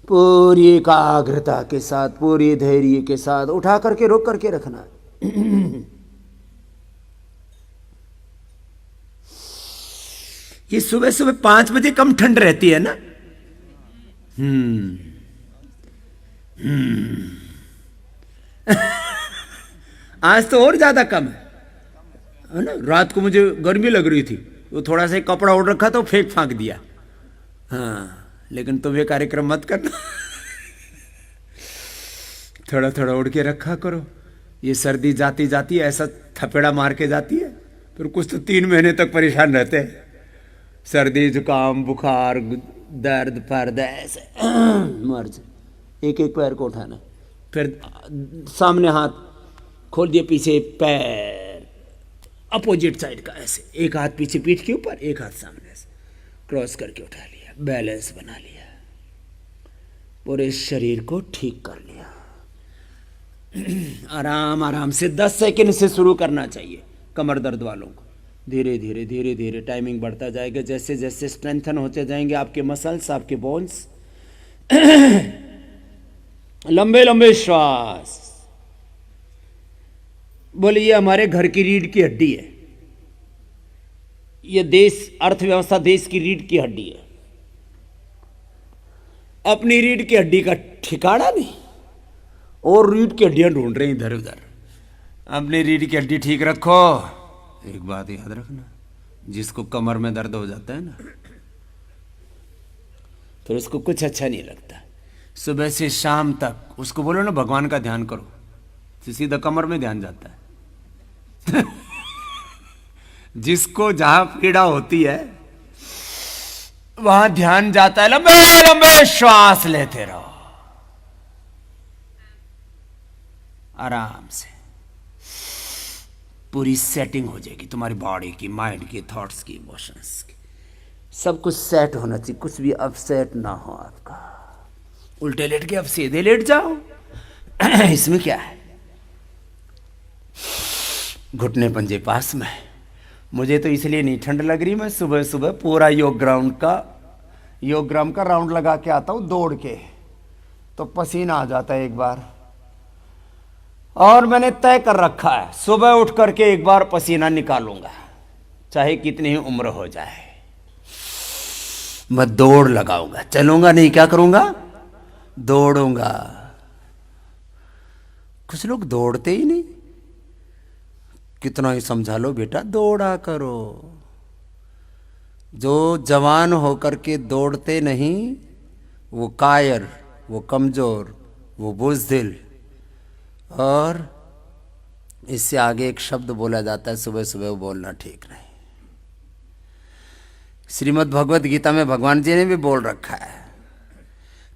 पूरी एकाग्रता के साथ, पूरी धैर्य के साथ उठा करके रोक करके रखना। ये सुबह सुबह 5 बजे कम ठंड रहती है ना। आज तो और ज्यादा कम है ना। रात को मुझे गर्मी लग रही थी, वो थोड़ा सा कपड़ा ओढ़ रखा तो फेंक फांक दिया। हाँ, लेकिन तुम ये कार्यक्रम मत करना। थोड़ा थोड़ा ओढ़ के रखा करो। ये सर्दी जाती जाती ऐसा थपेड़ा मार के जाती है, फिर कुछ तो 3 महीने तक परेशान रहते हैं। सर्दी, जुकाम, बुखार, दर्द पर्द ऐसे मर्ज। एक एक पैर को उठाना, फिर सामने हाथ खोल दिए, पीछे पैर अपोजिट साइड का ऐसे, एक हाथ पीछे पीठ के ऊपर, एक हाथ सामने ऐसे क्रॉस करके उठा लिया, बैलेंस बना लिया, पूरे शरीर को ठीक कर लिया। आराम आराम से 10 सेकंड से शुरू करना चाहिए कमर दर्द वालों को। धीरे धीरे धीरे धीरे टाइमिंग बढ़ता जाएगा। जैसे जैसे स्ट्रेंथन होते जाएंगे आपके मसल्स, आपके बोन्स। लंबे लंबे श्वास। बोले ये हमारे घर की रीढ़ की हड्डी है। ये देश, अर्थव्यवस्था देश की रीढ़ की हड्डी है। अपनी रीढ़ की हड्डी का ठिकाना नहीं और रीढ़ की हड्डियां ढूंढ रहे हैं इधर उधर। अपनी रीढ़ की हड्डी ठीक रखो। एक बात याद रखना, जिसको कमर में दर्द हो जाता है ना, फिर उसको कुछ अच्छा नहीं लगता। सुबह से शाम तक उसको बोलो ना भगवान का ध्यान करो, तो सीधा कमर में ध्यान जाता है। जिसको जहां पीड़ा होती है वहां ध्यान जाता है। लंबे लंबे श्वास लेते रहो आराम से। पूरी सेटिंग हो जाएगी तुम्हारी बॉडी की, माइंड की, थॉट्स की, इमोशंस की। सब कुछ सेट होना चाहिए, कुछ भी अपसेट ना हो आपका। उल्टे लेट के अब सीधे लेट जाओ। इसमें क्या है? घुटने पंजे पास में। मुझे तो इसलिए नहीं ठंड लग रही, मैं सुबह सुबह पूरा योग ग्राम का राउंड लगा के आता हूँ दौड़ के, तो पसीना आ जाता है एक बार। और मैंने तय कर रखा है सुबह उठ करके एक बार पसीना निकालूंगा, चाहे कितनी ही उम्र हो जाए। मैं दौड़ लगाऊंगा, चलूंगा नहीं, क्या करूंगा? दौड़ूंगा। कुछ लोग दौड़ते ही नहीं, कितना ही समझा लो बेटा दौड़ा करो। जो जवान होकर के दौड़ते नहीं वो कायर, वो कमजोर, वो बुज़दिल। और इससे आगे एक शब्द बोला जाता है, सुबह सुबह वो बोलना ठीक नहीं। श्रीमद् भगवद गीता में भगवान जी ने भी बोल रखा है,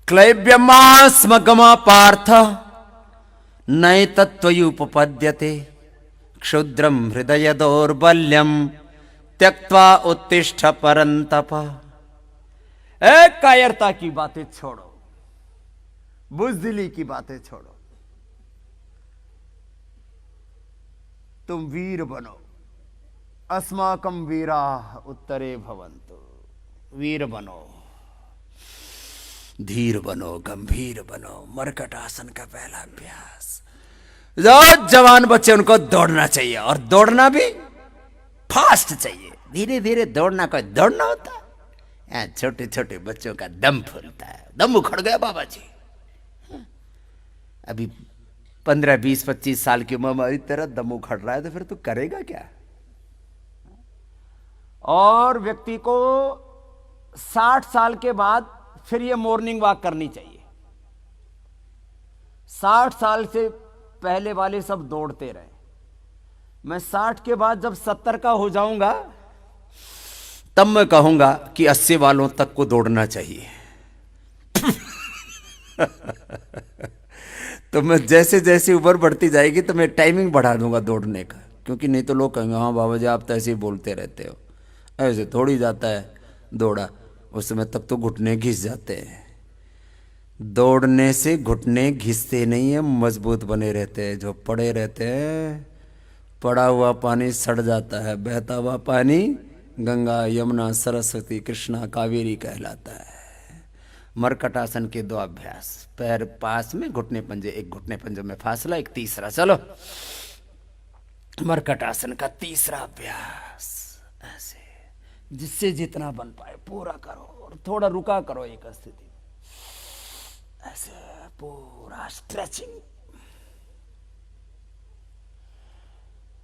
क्लैब्यमास्मगमा पार्थ नय तत्त्वयुपपद्यते क्षुद्रम हृदय दौर्बल्यम त्यक्त्वा उत्तिष्ठ परंतप। कायरता की बातें छोड़ो, बुज़दिली की बातें छोड़ो, तुम वीर बनो। अस्माकं वीरा उत्तरे भवन्तु। वीर बनो, धीर बनो, गंभीर बनो। मरकट आसन का पहला अभ्यास। जो जवान बच्चे उनको दौड़ना चाहिए, और दौड़ना भी फास्ट चाहिए। धीरे धीरे दौड़ना कोई दौड़ना होता है? छोटे छोटे बच्चों का दम फूलता है, दम उखड़ गया बाबा जी। अभी 15, 20, 25 साल की उम्र में तेरा दम उखड़ रहा है तो फिर तू करेगा क्या? और व्यक्ति को 60 साल के बाद फिर ये मॉर्निंग वॉक करनी चाहिए। 60 साल से पहले वाले सब दौड़ते रहे। मैं 60 के बाद जब 70 का हो जाऊंगा तब मैं कहूंगा कि 80 वालों तक को दौड़ना चाहिए। तो मैं जैसे जैसे उम्र बढ़ती जाएगी तो मैं टाइमिंग बढ़ा दूंगा दौड़ने का, क्योंकि नहीं तो लोग कहेंगे हाँ बाबा जी आप तो ऐसे ही बोलते रहते हो, ऐसे थोड़ी जाता है दौड़ा। उस समय तक तो घुटने घिस जाते हैं। दौड़ने से घुटने घिसते नहीं है, मजबूत बने रहते हैं। जो पड़े रहते हैं, पड़ा हुआ पानी सड़ जाता है, बहता हुआ पानी गंगा यमुना सरस्वती कृष्णा कावेरी कहलाता है। मरकटासन के 2 अभ्यास, पैर पास में, घुटने पंजे, एक घुटने पंजे में फासला, एक तीसरा। चलो मरकटासन का तीसरा अभ्यास, ऐसे जिससे जितना बन पाए पूरा करो, और थोड़ा रुका करो एक स्थिति में, ऐसे पूरा स्ट्रेचिंग।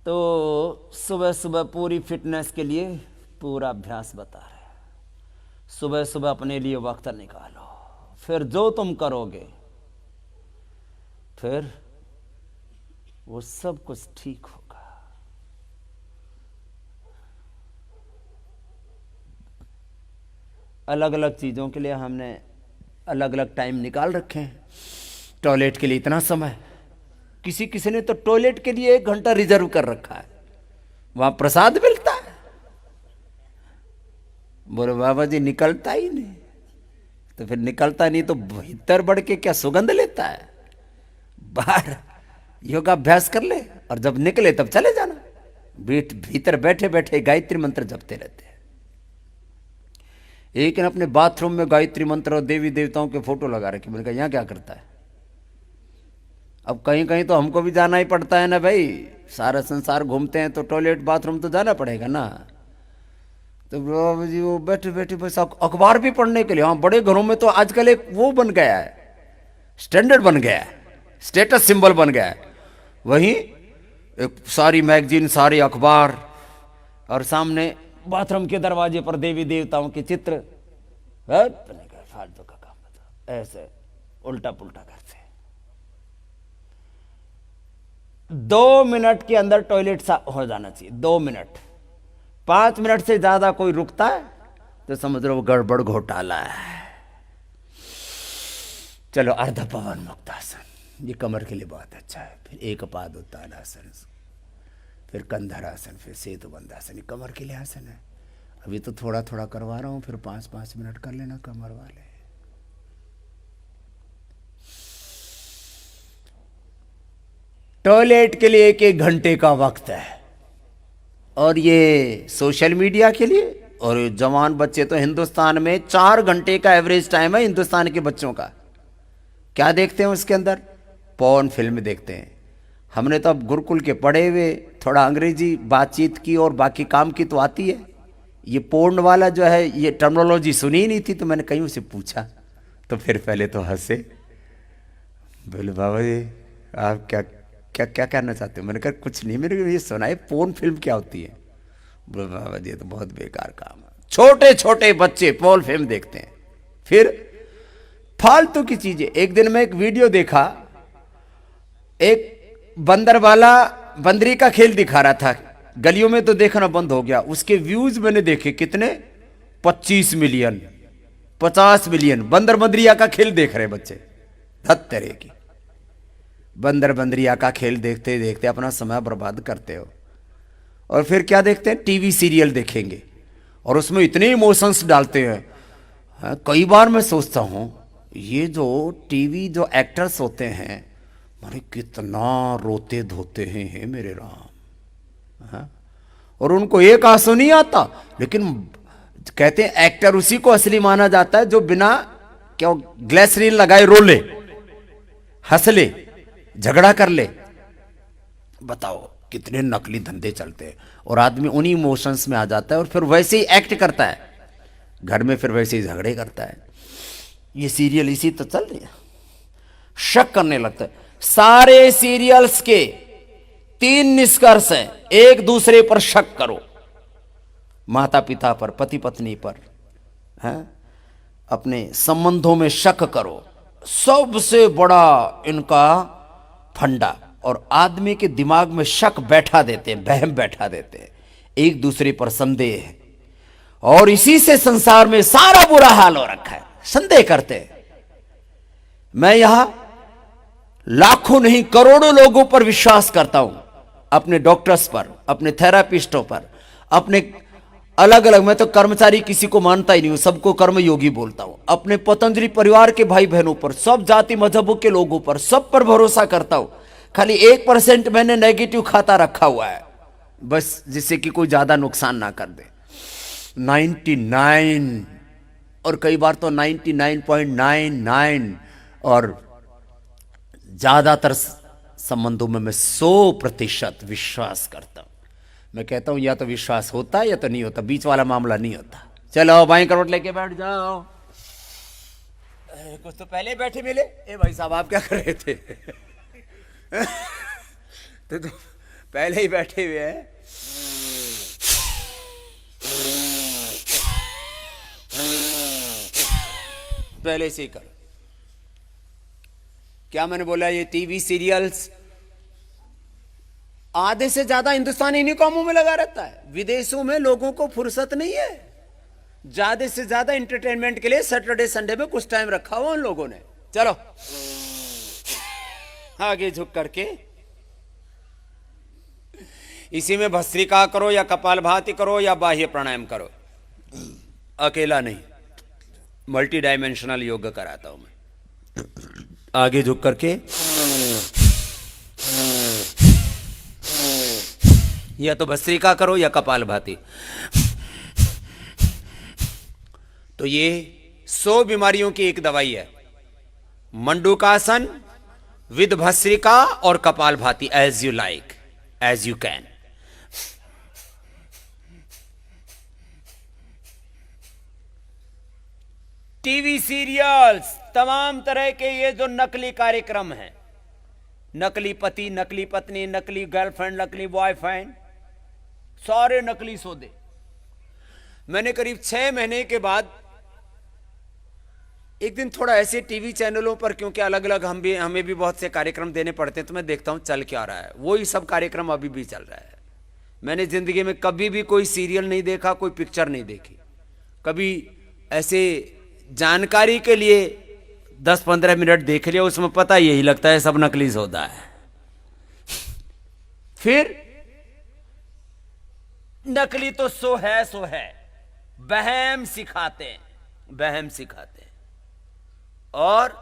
तो सुबह सुबह पूरी फिटनेस के लिए पूरा अभ्यास बता रहे हैं। सुबह सुबह अपने लिए वक्त निकालो, फिर जो तुम करोगे फिर वो सब कुछ ठीक होगा। अलग अलग चीजों के लिए हमने अलग अलग टाइम निकाल रखे हैं। टॉयलेट के लिए इतना समय, किसी किसी ने तो टॉयलेट के लिए 1 घंटा रिजर्व कर रखा है। वहां प्रसाद मिलता है, बोले बाबा जी निकलता ही नहीं। तो फिर निकलता नहीं तो भीतर बढ़ के क्या सुगंध लेता है? बाहर योगाभ्यास कर ले, और जब निकले तब चले जाना। भीतर बैठे बैठे गायत्री मंत्र जपते रहते हैं। एक ने अपने बाथरूम में गायत्री मंत्र और देवी देवताओं के फोटो लगा रखे। मैंने कहा यहाँ क्या करता है? अब कहीं कहीं तो हमको भी जाना ही पड़ता है ना भाई, सारा संसार घूमते हैं तो टॉयलेट बाथरूम तो जाना पड़ेगा ना। तो बाबा जी वो बैठे बैठे बस अखबार भी पढ़ने के लिए, हाँ बड़े घरों में तो आजकल एक वो बन गया है, स्टैंडर्ड बन गया है, स्टेटस सिंबल बन गया है। वहीं एक सारी मैगजीन, सारी अखबार, और सामने बाथरूम के दरवाजे पर देवी देवताओं के चित्र। फालतू का काम बता, ऐसे उल्टा पुल्टा करते। 2 मिनट के अंदर टॉयलेट हो जाना चाहिए, 2 मिनट। 5 मिनट से ज्यादा कोई रुकता है तो समझ लो गड़बड़ घोटाला है। चलो अर्ध पवन मुक्तासन, ये कमर के लिए बहुत अच्छा है। फिर एक पाद उत्तानासन, फिर कंधरासन, फिर सेतु बंधासन, ये कमर के लिए आसन है। अभी तो थोड़ा थोड़ा करवा रहा हूं, फिर 5-5 मिनट कर लेना कमर वाले। टॉयलेट के लिए 1-1 घंटे का वक्त है। और ये सोशल मीडिया के लिए। और जवान बच्चे तो हिंदुस्तान में 4 घंटे का एवरेज टाइम है हिंदुस्तान के बच्चों का। क्या देखते हैं उसके अंदर? पॉर्न फिल्म देखते हैं। हमने तो अब गुरुकुल के पढ़े हुए, थोड़ा अंग्रेजी बातचीत की और बाकी काम की तो आती है। ये पोर्न वाला जो है ये टर्मिनोलॉजी सुनी ही नहीं थी, तो मैंने कहीं उसे पूछा तो फिर पहले तो हंसे, बोले बाबा जी आप क्या क्या क्या कहना चाहते हो? मैंने कहा कुछ नहीं, मेरे को ये सुना है पोर्न फिल्म क्या होती है। बोले बाबा जी ये तो बहुत बेकार काम है। छोटे छोटे बच्चे पोर्न फिल्म देखते हैं, फिर फालतू की चीजें। एक दिन मैं एक वीडियो देखा, एक बंदर वाला बंदरी का खेल दिखा रहा था। गलियों में तो देखना बंद हो गया। उसके व्यूज मैंने देखे कितने, 25 मिलियन 50 मिलियन। बंदर बंदरिया का खेल देख रहे बच्चे। धत तरह की बंदर बंदरिया का खेल देखते देखते अपना समय बर्बाद करते हो। और फिर क्या देखते हैं? टीवी सीरियल देखेंगे और उसमें इतने इमोशंस डालते हैं। कई बार मैं सोचता हूं ये जो टीवी जो एक्टर्स होते हैं मारे कितना रोते धोते हैं मेरे राम। और उनको एक आंसू नहीं आता, लेकिन कहते हैं एक्टर उसी को असली माना जाता है जो बिना क्या ग्लिसरीन लगाए रो ले, हंस ले, झगड़ा कर ले। बताओ कितने नकली धंधे चलते हैं। और आदमी उन्हीं इमोशंस में आ जाता है और फिर वैसे ही एक्ट करता है घर में, फिर वैसे ही झगड़े करता है। ये सीरियल इसी तो चल रही है। शक करने लगता है। सारे सीरियल्स के 3 निष्कर्ष हैं। एक दूसरे पर शक करो, माता पिता पर, पति पत्नी पर, हैं? अपने संबंधों में शक करो। सबसे बड़ा इनका फंडा। और आदमी के दिमाग में शक बैठा देते हैं, वहम बैठा देते हैं, एक दूसरे पर संदेह। और इसी से संसार में सारा बुरा हाल हो रखा है, संदेह करते हैं। मैं यहां लाखों नहीं करोड़ों लोगों पर विश्वास करता हूं, अपने डॉक्टर्स पर, अपने थेरापिस्टों पर, अपने अलग अलग। मैं तो कर्मचारी किसी को मानता ही नहीं हूं, सबको कर्मयोगी बोलता हूं। अपने पतंजलि परिवार के भाई बहनों पर, सब जाति मजहबों के लोगों पर, सब पर भरोसा करता हूं। खाली 1% मैंने नेगेटिव खाता रखा हुआ है, बस जिससे कि कोई ज्यादा नुकसान ना कर दे। 99 और कई बार तो 99.99 और ज्यादातर संबंधों में मैं 100% विश्वास करता हूं। मैं कहता हूं या तो विश्वास होता है या तो नहीं होता, बीच वाला मामला नहीं होता। चलो बाईं करवट लेके बैठ जाओ। कुछ तो पहले बैठे मिले। ए भाई साहब आप क्या कर रहे थे? तो पहले ही बैठे हुए हैं। पहले से ही करो। क्या मैंने बोला? ये टीवी सीरियल्स आधे से ज्यादा हिंदुस्तान इन्हीं कामों में लगा रहता है। विदेशों में लोगों को फुर्सत नहीं है। ज्यादा से ज्यादा एंटरटेनमेंट के लिए सैटरडे संडे में कुछ टाइम रखा हुआ उन लोगों ने। चलो आगे झुक करके इसी में भस्त्रिका करो या कपालभाति करो या बाह्य प्राणायाम करो। अकेला नहीं, मल्टी डायमेंशनल योग कराता हूं मैं। आगे झुक करके या तो भस्त्रिका करो या कपालभाति। तो ये 100 बीमारियों की एक दवाई है। मंडूकासन विद भस्त्रिका और Kapalbhati, as you like, as you can. TV serials, तमाम तरह के ये जो नकली कार्यक्रम हैं, नकली पति, नकली पत्नी, नकली गर्लफ्रेंड, नकली बॉयफ्रेंड, सारे नकली सौदे। मैंने करीब 6 महीने के बाद एक दिन थोड़ा ऐसे टीवी चैनलों पर, क्योंकि अलग अलग हमें भी बहुत से कार्यक्रम देने पड़ते हैं, तो मैं देखता हूं चल क्या रहा है। वही सब कार्यक्रम अभी भी चल रहा है। मैंने जिंदगी में कभी भी कोई सीरियल नहीं देखा, कोई पिक्चर नहीं देखी, कभी ऐसे जानकारी के लिए 10-15 मिनट देख लिया, उसमें पता यही लगता है सब नकली सौदा है। फिर नकली तो सो है, वहम सिखाते हैं, वहम सिखाते हैं। और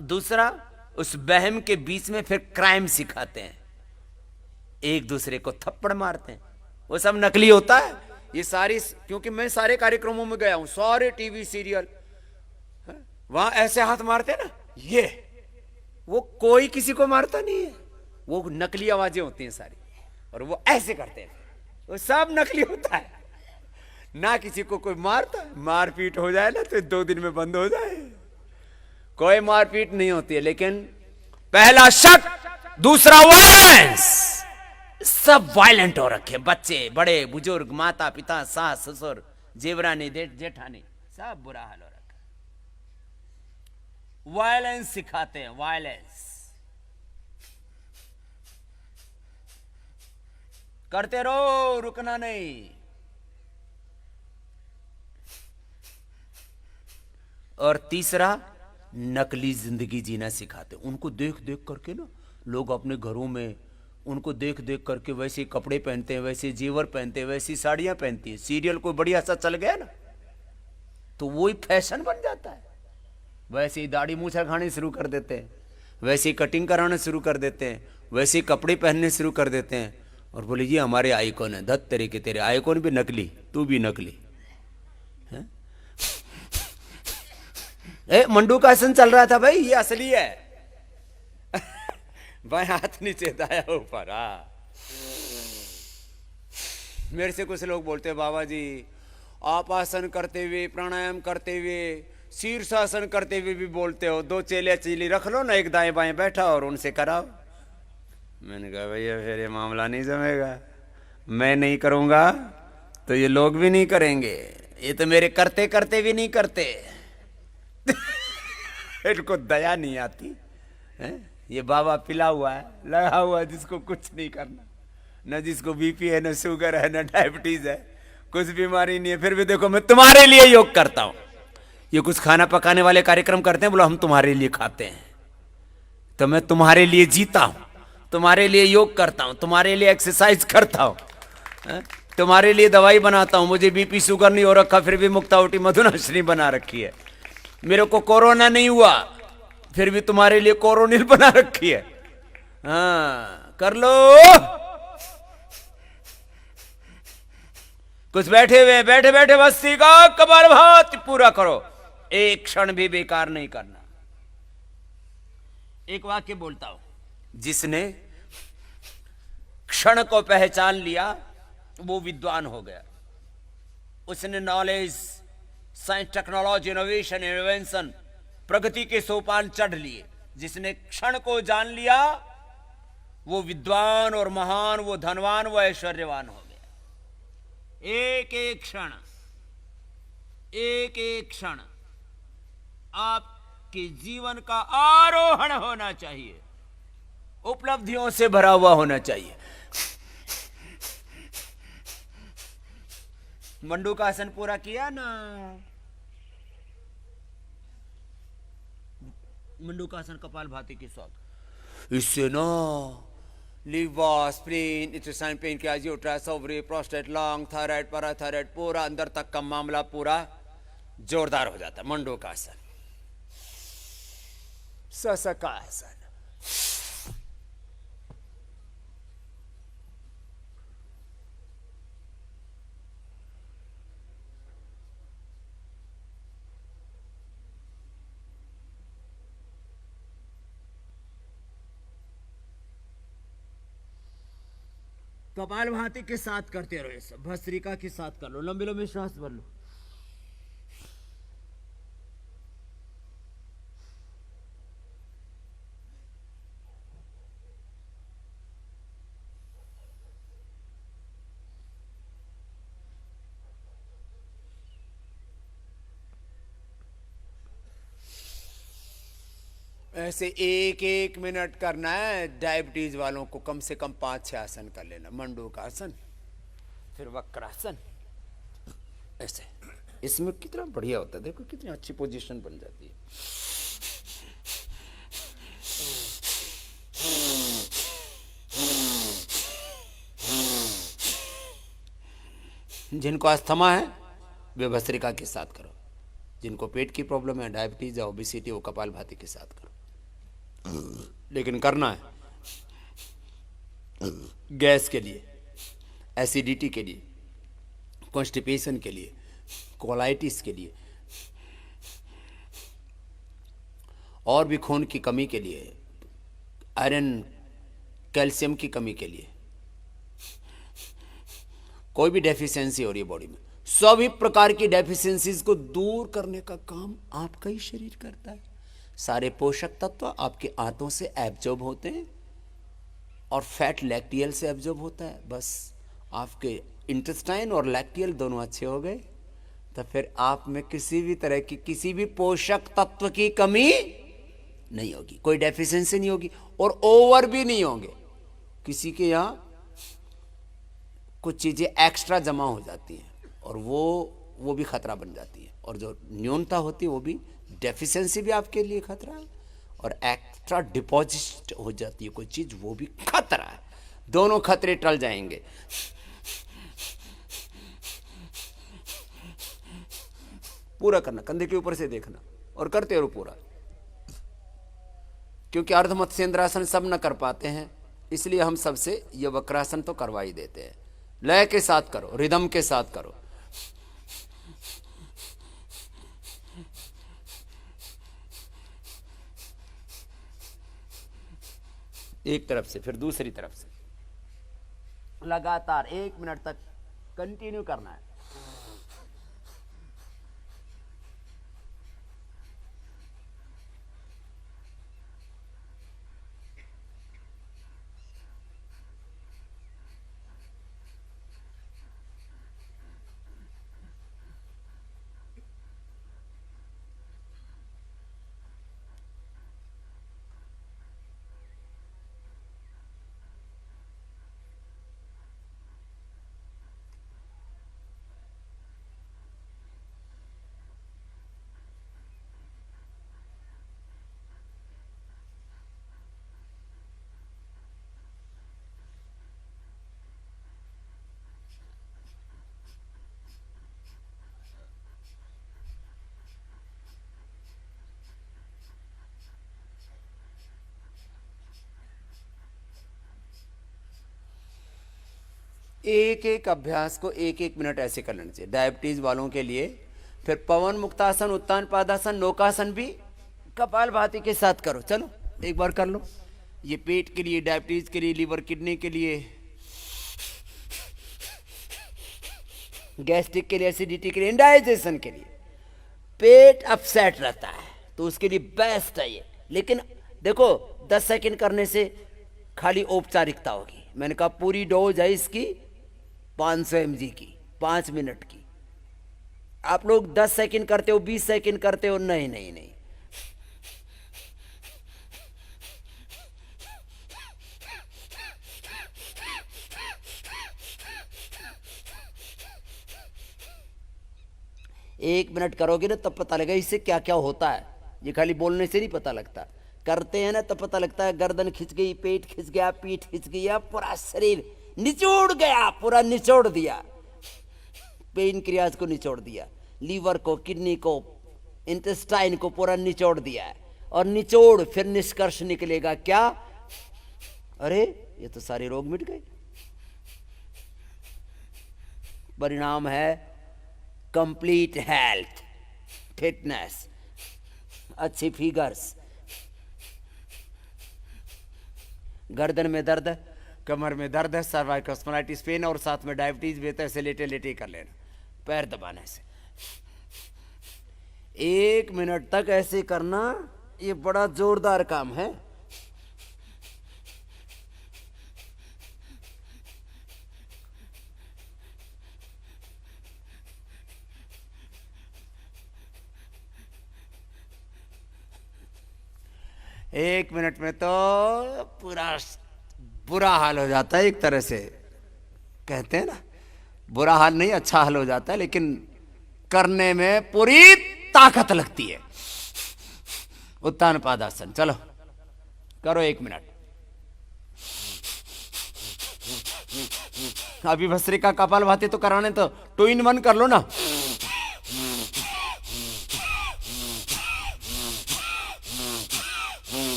दूसरा, उस वहम के बीच में फिर क्राइम सिखाते हैं, एक दूसरे को थप्पड़ मारते हैं, वो सब नकली होता है। ये सारी, क्योंकि मैं सारे कार्यक्रमों में गया हूं, सारे टीवी सीरियल, वहां ऐसे हाथ मारते ना, ये वो कोई किसी को मारता नहीं है, वो नकली आवाजें होती हैं सारी, और वो ऐसे करते हैं, वो सब नकली होता है। ना किसी को कोई मारता है, मारपीट हो जाए ना तो 2 दिन में बंद हो जाए, कोई मारपीट नहीं होती है। लेकिन पहला शक, दूसरा वायलेंस, सब वायलेंट हो रखे, बच्चे बड़े बुजुर्ग, माता पिता, सास ससुर, जेवरानी जेठानी, सब बुरा हाल हो रखा। वायलेंस सिखाते हैं, वायलेंस करते रहो, रुकना नहीं। और तीसरा, नकली जिंदगी जीना सिखाते। उनको देख देख करके ना लोग अपने घरों में, उनको देख देख करके वैसे कपड़े पहनते हैं, वैसे जेवर पहनते हैं, वैसी साड़ियां पहनती हैं। सीरियल कोई बढ़िया सा चल गया ना तो वही फैशन बन जाता है, वैसे ही दाढ़ी मूछा खाने शुरू कर देते हैं, वैसे ही कटिंग कराना शुरू कर देते हैं, वैसे ही कपड़े पहनने शुरू कर देते हैं, और बोले ये हमारे आइकॉन है। धत तेरे के तेरे आइकॉन भी नकली, तू भी नकली है? मंडू का आसन चल रहा था भाई, ये असली है। भाई हाथ नीचे दाया ऊपर। मेरे से कुछ लोग बोलते हैं बाबा जी आप आसन करते हुए, प्राणायाम करते हुए, शीर्षासन करते हुए भी बोलते हो, 2 चेले चेली रख लो ना, एक दाएं बाएं बैठा और उनसे कराओ। मैंने कहा भैया फिर ये मामला नहीं जमेगा, मैं नहीं करूंगा तो ये लोग भी नहीं करेंगे, ये तो मेरे करते करते भी नहीं करते। इनको दया नहीं आती है? ये बाबा पिला हुआ है, लगा हुआ है, जिसको कुछ नहीं करना, न जिसको बीपी है, न शुगर है, न डायबिटीज है, कुछ बीमारी नहीं है, फिर भी देखो मैं तुम्हारे लिए योग करता हूं। ये कुछ खाना पकाने वाले कार्यक्रम करते हैं, बोलो हम तुम्हारे लिए खाते हैं, तो मैं तुम्हारे लिए जीता हूं, तुम्हारे लिए योग करता हूं, तुम्हारे लिए एक्सरसाइज करता हूं, तुम्हारे लिए दवाई बनाता हूं। मुझे बीपी शुगर नहीं हो रखा, फिर भी मुक्तावटी मधुनाशिनी बना रखी है। मेरे को कोरोना नहीं हुआ, फिर भी तुम्हारे लिए कोरोनिल बना रखी है। हाँ कर लो। कुछ बैठे बैठे बस्ती का कपालभाति पूरा करो, एक क्षण भी बेकार नहीं करना। एक वाक्य बोलता हूं, जिसने क्षण को पहचान लिया वो विद्वान हो गया। उसने knowledge, science, technology, innovation, invention, प्रगति के सोपान चढ़ लिए। जिसने क्षण को जान लिया वो विद्वान और महान, वो धनवान, वो ऐश्वर्यवान हो गया। एक एक क्षण, एक एक क्षण आपके जीवन का आरोहण होना चाहिए, उपलब्धियों से भरा हुआ होना चाहिए। मंडू का आसन पूरा किया ना, मंडू का आसन कपालभाति के साथ, इससे ना liver, spleen, intestine, pancreas, uterus, ovary, prostate, lung, thyroid, parathyroid, पूरा अंदर तक का मामला पूरा जोरदार हो जाता है। मंडू का आसन, ससका आसन। कपालभाति के साथ करते रहो, ये सब भस्त्रिका के साथ कर लो, लंबे लंबे श्वास भर लो। ऐसे एक एक मिनट करना है। डायबिटीज वालों को कम से कम 5-6 आसन कर लेना। मंडू का आसन, फिर वक्रासन, ऐसे। इसमें कितना बढ़िया होता है, देखो कितनी अच्छी पोजीशन बन जाती है। जिनको अस्थमा है वे भस्त्रिका के साथ करो, जिनको पेट की प्रॉब्लम है, डायबिटीज या ओबेसिटी, वो कपालभाति के साथ करो। लेकिन करना है गैस के लिए, एसिडिटी के लिए, कॉन्स्टिपेशन के लिए, कोलाइटिस के लिए, और भी खून की कमी के लिए, आयरन कैल्शियम की कमी के लिए, कोई भी डेफिशिएंसी हो रही है बॉडी में, सभी प्रकार की डेफिशिएंसीज को दूर करने का काम आपका ही शरीर करता है। सारे पोषक तत्व आपके आंतों से एब्जॉर्ब होते हैं और फैट लैक्टियल से एब्जॉर्ब होता है। बस आपके इंटेस्टाइन और लैक्टियल दोनों अच्छे हो गए तो फिर आप में किसी भी तरह की किसी भी पोषक तत्व की कमी नहीं होगी, कोई डेफिशिएंसी नहीं होगी और ओवर भी नहीं होंगे। किसी के यहाँ कुछ चीज़ें एक्स्ट्रा जमा हो जाती हैं और वो भी खतरा बन जाती है, और जो न्यूनता होती है वो भी डेफिशिएंसी भी आपके लिए खतरा है, और एक्स्ट्रा डिपॉजिट हो जाती है कोई चीज़ वो भी खतरा है। दोनों खतरे टल जाएंगे। पूरा करना, कंधे के ऊपर से देखना और करते रहो पूरा, क्योंकि अर्ध मत्स्येंद्रासन सब न कर पाते हैं, इसलिए हम सबसे ये वक्रासन तो करवा ही देते हैं। लय के साथ करो, रिदम के साथ करो। एक तरफ से फिर दूसरी तरफ से लगातार 1 मिनट तक कंटिन्यू करना है। एक एक अभ्यास को 1-1 मिनट ऐसे कर लेना चाहिए डायबिटीज वालों के लिए। फिर पवन मुक्तासन, उत्तान पादासन, नौकासन भी कपालभाति के साथ करो। चलो एक बार कर लो। ये पेट के लिए, डायबिटीज के लिए, लीवर किडनी के लिए, गैस्ट्रिक के लिए, एसिडिटी के लिए, इंडाइजेशन के लिए। पेट अपसेट रहता है तो उसके लिए बेस्ट है ये। लेकिन देखो 10 सेकंड करने से खाली औपचारिकता होगी। मैंने कहा पूरी डोज है इसकी 500 mg की, 5 मिनट की। आप लोग 10 सेकंड करते हो, 20 सेकंड करते हो, नहीं नहीं नहीं। एक मिनट करोगे ना तब पता लगेगा इससे क्या क्या होता है। ये खाली बोलने से नहीं पता लगता, करते हैं ना तब पता लगता है। गर्दन खिंच गई, पेट खिंच गया, पीठ खिंच गया, पूरा शरीर निचोड़ गया, पूरा निचोड़ दिया। पेनक्रियाज को निचोड़ दिया, लीवर को, किडनी को, इंटेस्टाइन को पूरा निचोड़ दिया है। और निचोड़ फिर निष्कर्ष निकलेगा क्या? अरे ये तो सारे रोग मिट गए। परिणाम है कंप्लीट हेल्थ, फिटनेस, अच्छी फिगर्स। गर्दन में दर्द, कमर में दर्द है, सर्वाइकल स्पॉन्डिलाइटिस पेन और साथ में डायबिटीज भी है, तो ऐसे लेटे लेटे कर लेना, पैर दबाने से। 1 मिनट तक ऐसे करना, ये बड़ा जोरदार काम है। एक मिनट में तो पूरा बुरा हाल हो जाता है। एक तरह से कहते हैं ना, बुरा हाल नहीं, अच्छा हाल हो जाता है, लेकिन करने में पूरी ताकत लगती है। उत्तान पादासन, चलो करो 1 मिनट। अभी भस्त्रिका कपालभाति तो कराने, तो 2 in 1 कर लो ना।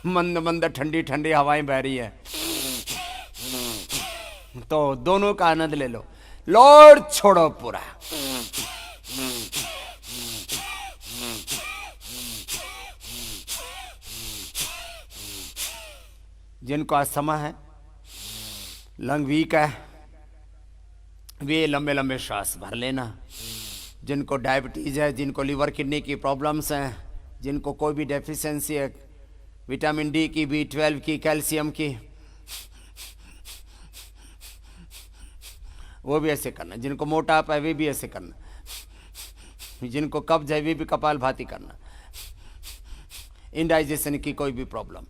मंद मंद ठंडी ठंडी हवाएं बह रही है। तो दोनों का आनंद ले लो। लोड छोड़ो पूरा। जिनको अस्थमा है, लंग वीक है, वे लंबे लंबे श्वास भर लेना। जिनको डायबिटीज है, जिनको लीवर किडनी की प्रॉब्लम्स हैं, जिनको कोई भी डेफिशिएंसी है, विटामिन डी की, B12 की, कैल्शियम की, वो भी ऐसे करना। जिनको मोटापा है वे भी ऐसे करना। जिनको कब्ज है वे भी कपाल भाती करना। इंडाइजेशन की कोई भी प्रॉब्लम,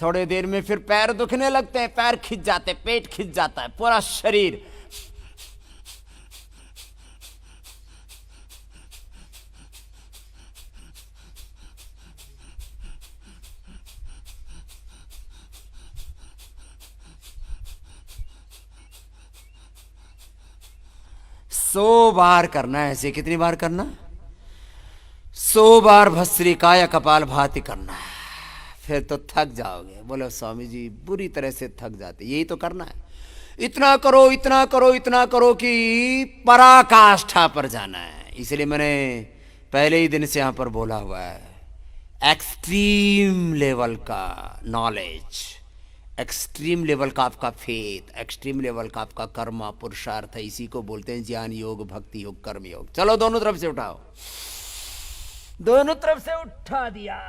थोड़े देर में फिर पैर दुखने लगते हैं, पैर खिंच जाते, पेट खिंच जाता है, पूरा शरीर। सौ बार करना है ऐसे। कितनी बार करना? 100 बार भस्त्रिका या कपाल भाती करना है। फिर तो थक जाओगे। बोलो स्वामी जी बुरी तरह से थक जाते। यही तो करना है। इतना करो, इतना करो, इतना करो कि पराकाष्ठा पर जाना है। इसलिए मैंने पहले ही दिन से यहां पर बोला हुआ है, एक्सट्रीम लेवल का नॉलेज, एक्सट्रीम लेवल का आपका फेथ, एक्सट्रीम लेवल का आपका कर्म पुरुषार्थ है। इसी को बोलते हैं ज्ञान योग, भक्ति योग, कर्म योग। चलो दोनों तरफ से उठाओ। दोनों तरफ से उठा दिया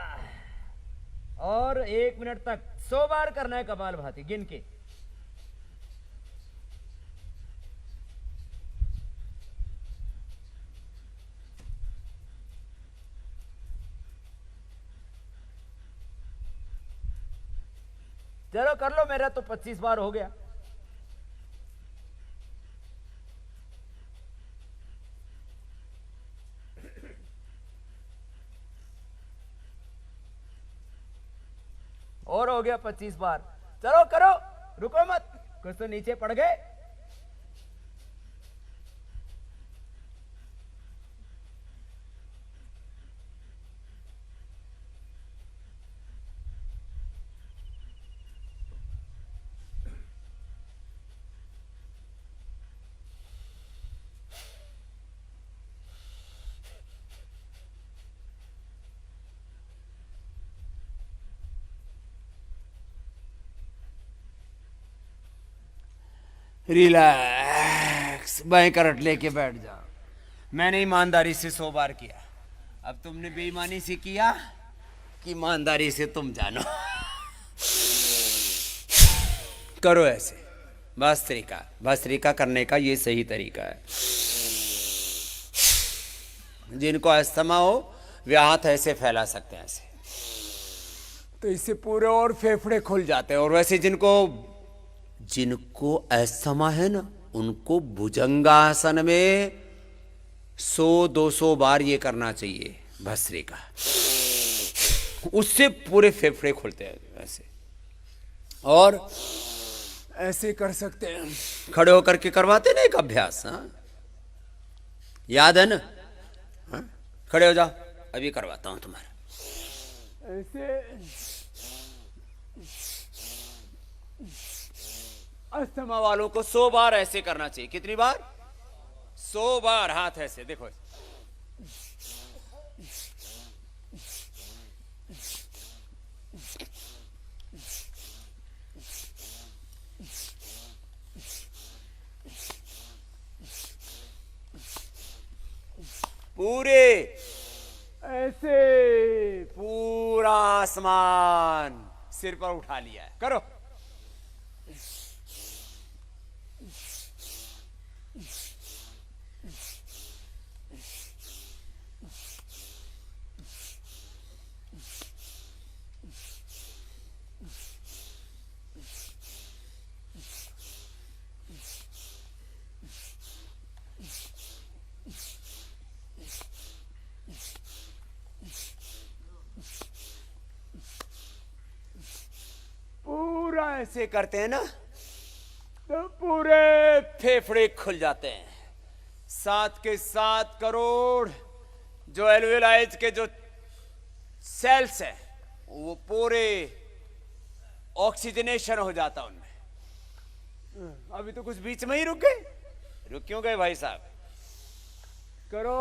और 1 मिनट तक 100 बार करना है कपाल भाती गिन के। चलो कर लो, मेरा तो 25 बार हो गया। और हो गया 25 बार। चलो करो, रुको मत, कुछ तो नीचे पड़ गए। रिलैक्स, बाएं करट लेके बैठ जाओ। मैंने ईमानदारी से 100 बार किया, अब तुमने बेईमानी से किया कि ईमानदारी से तुम जानो। करो ऐसे। भस्त्रिका करने का ये सही तरीका है। जिनको अस्थमा हो वे हाथ ऐसे फैला सकते हैं ऐसे, तो इससे पूरे और फेफड़े खुल जाते हैं। और वैसे जिनको अस्थमा है ना, उनको भुजंगासन में 100-200 बार ये करना चाहिए भस्त्रिका। उससे पूरे फेफड़े खुलते हैं ऐसे। और ऐसे कर सकते हैं, खड़े होकर के करवाते ना एक अभ्यास। हाँ याद है ना? हाँ? खड़े हो जाओ, अभी करवाता हूं तुम्हारा ऐसे। अस्थमा वालों को 100 बार ऐसे करना चाहिए। कितनी बार? 100 बार। हाथ ऐसे देखो, पूरे ऐसे, पूरा आसमान सिर पर उठा लिया है। करो। पूरा ऐसे करते हैं ना तो पूरे फेफड़े खुल जाते हैं। 7 के 7 करोड़ जो एल्वेलाइज के जो सेल्स हैं वो पूरे ऑक्सीजनेशन हो जाता उनमें। अभी तो कुछ बीच में ही रुक गए। रुक क्यों गए भाई साहब? करो,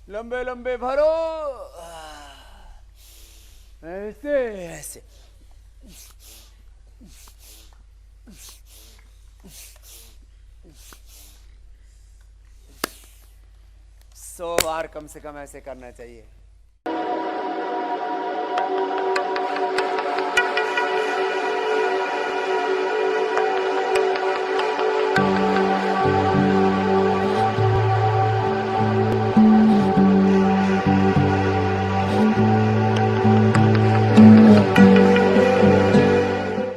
लंबे लंबे भरो, ऐसे ऐसे। सौ बार कम से कम ऐसे करना चाहिए।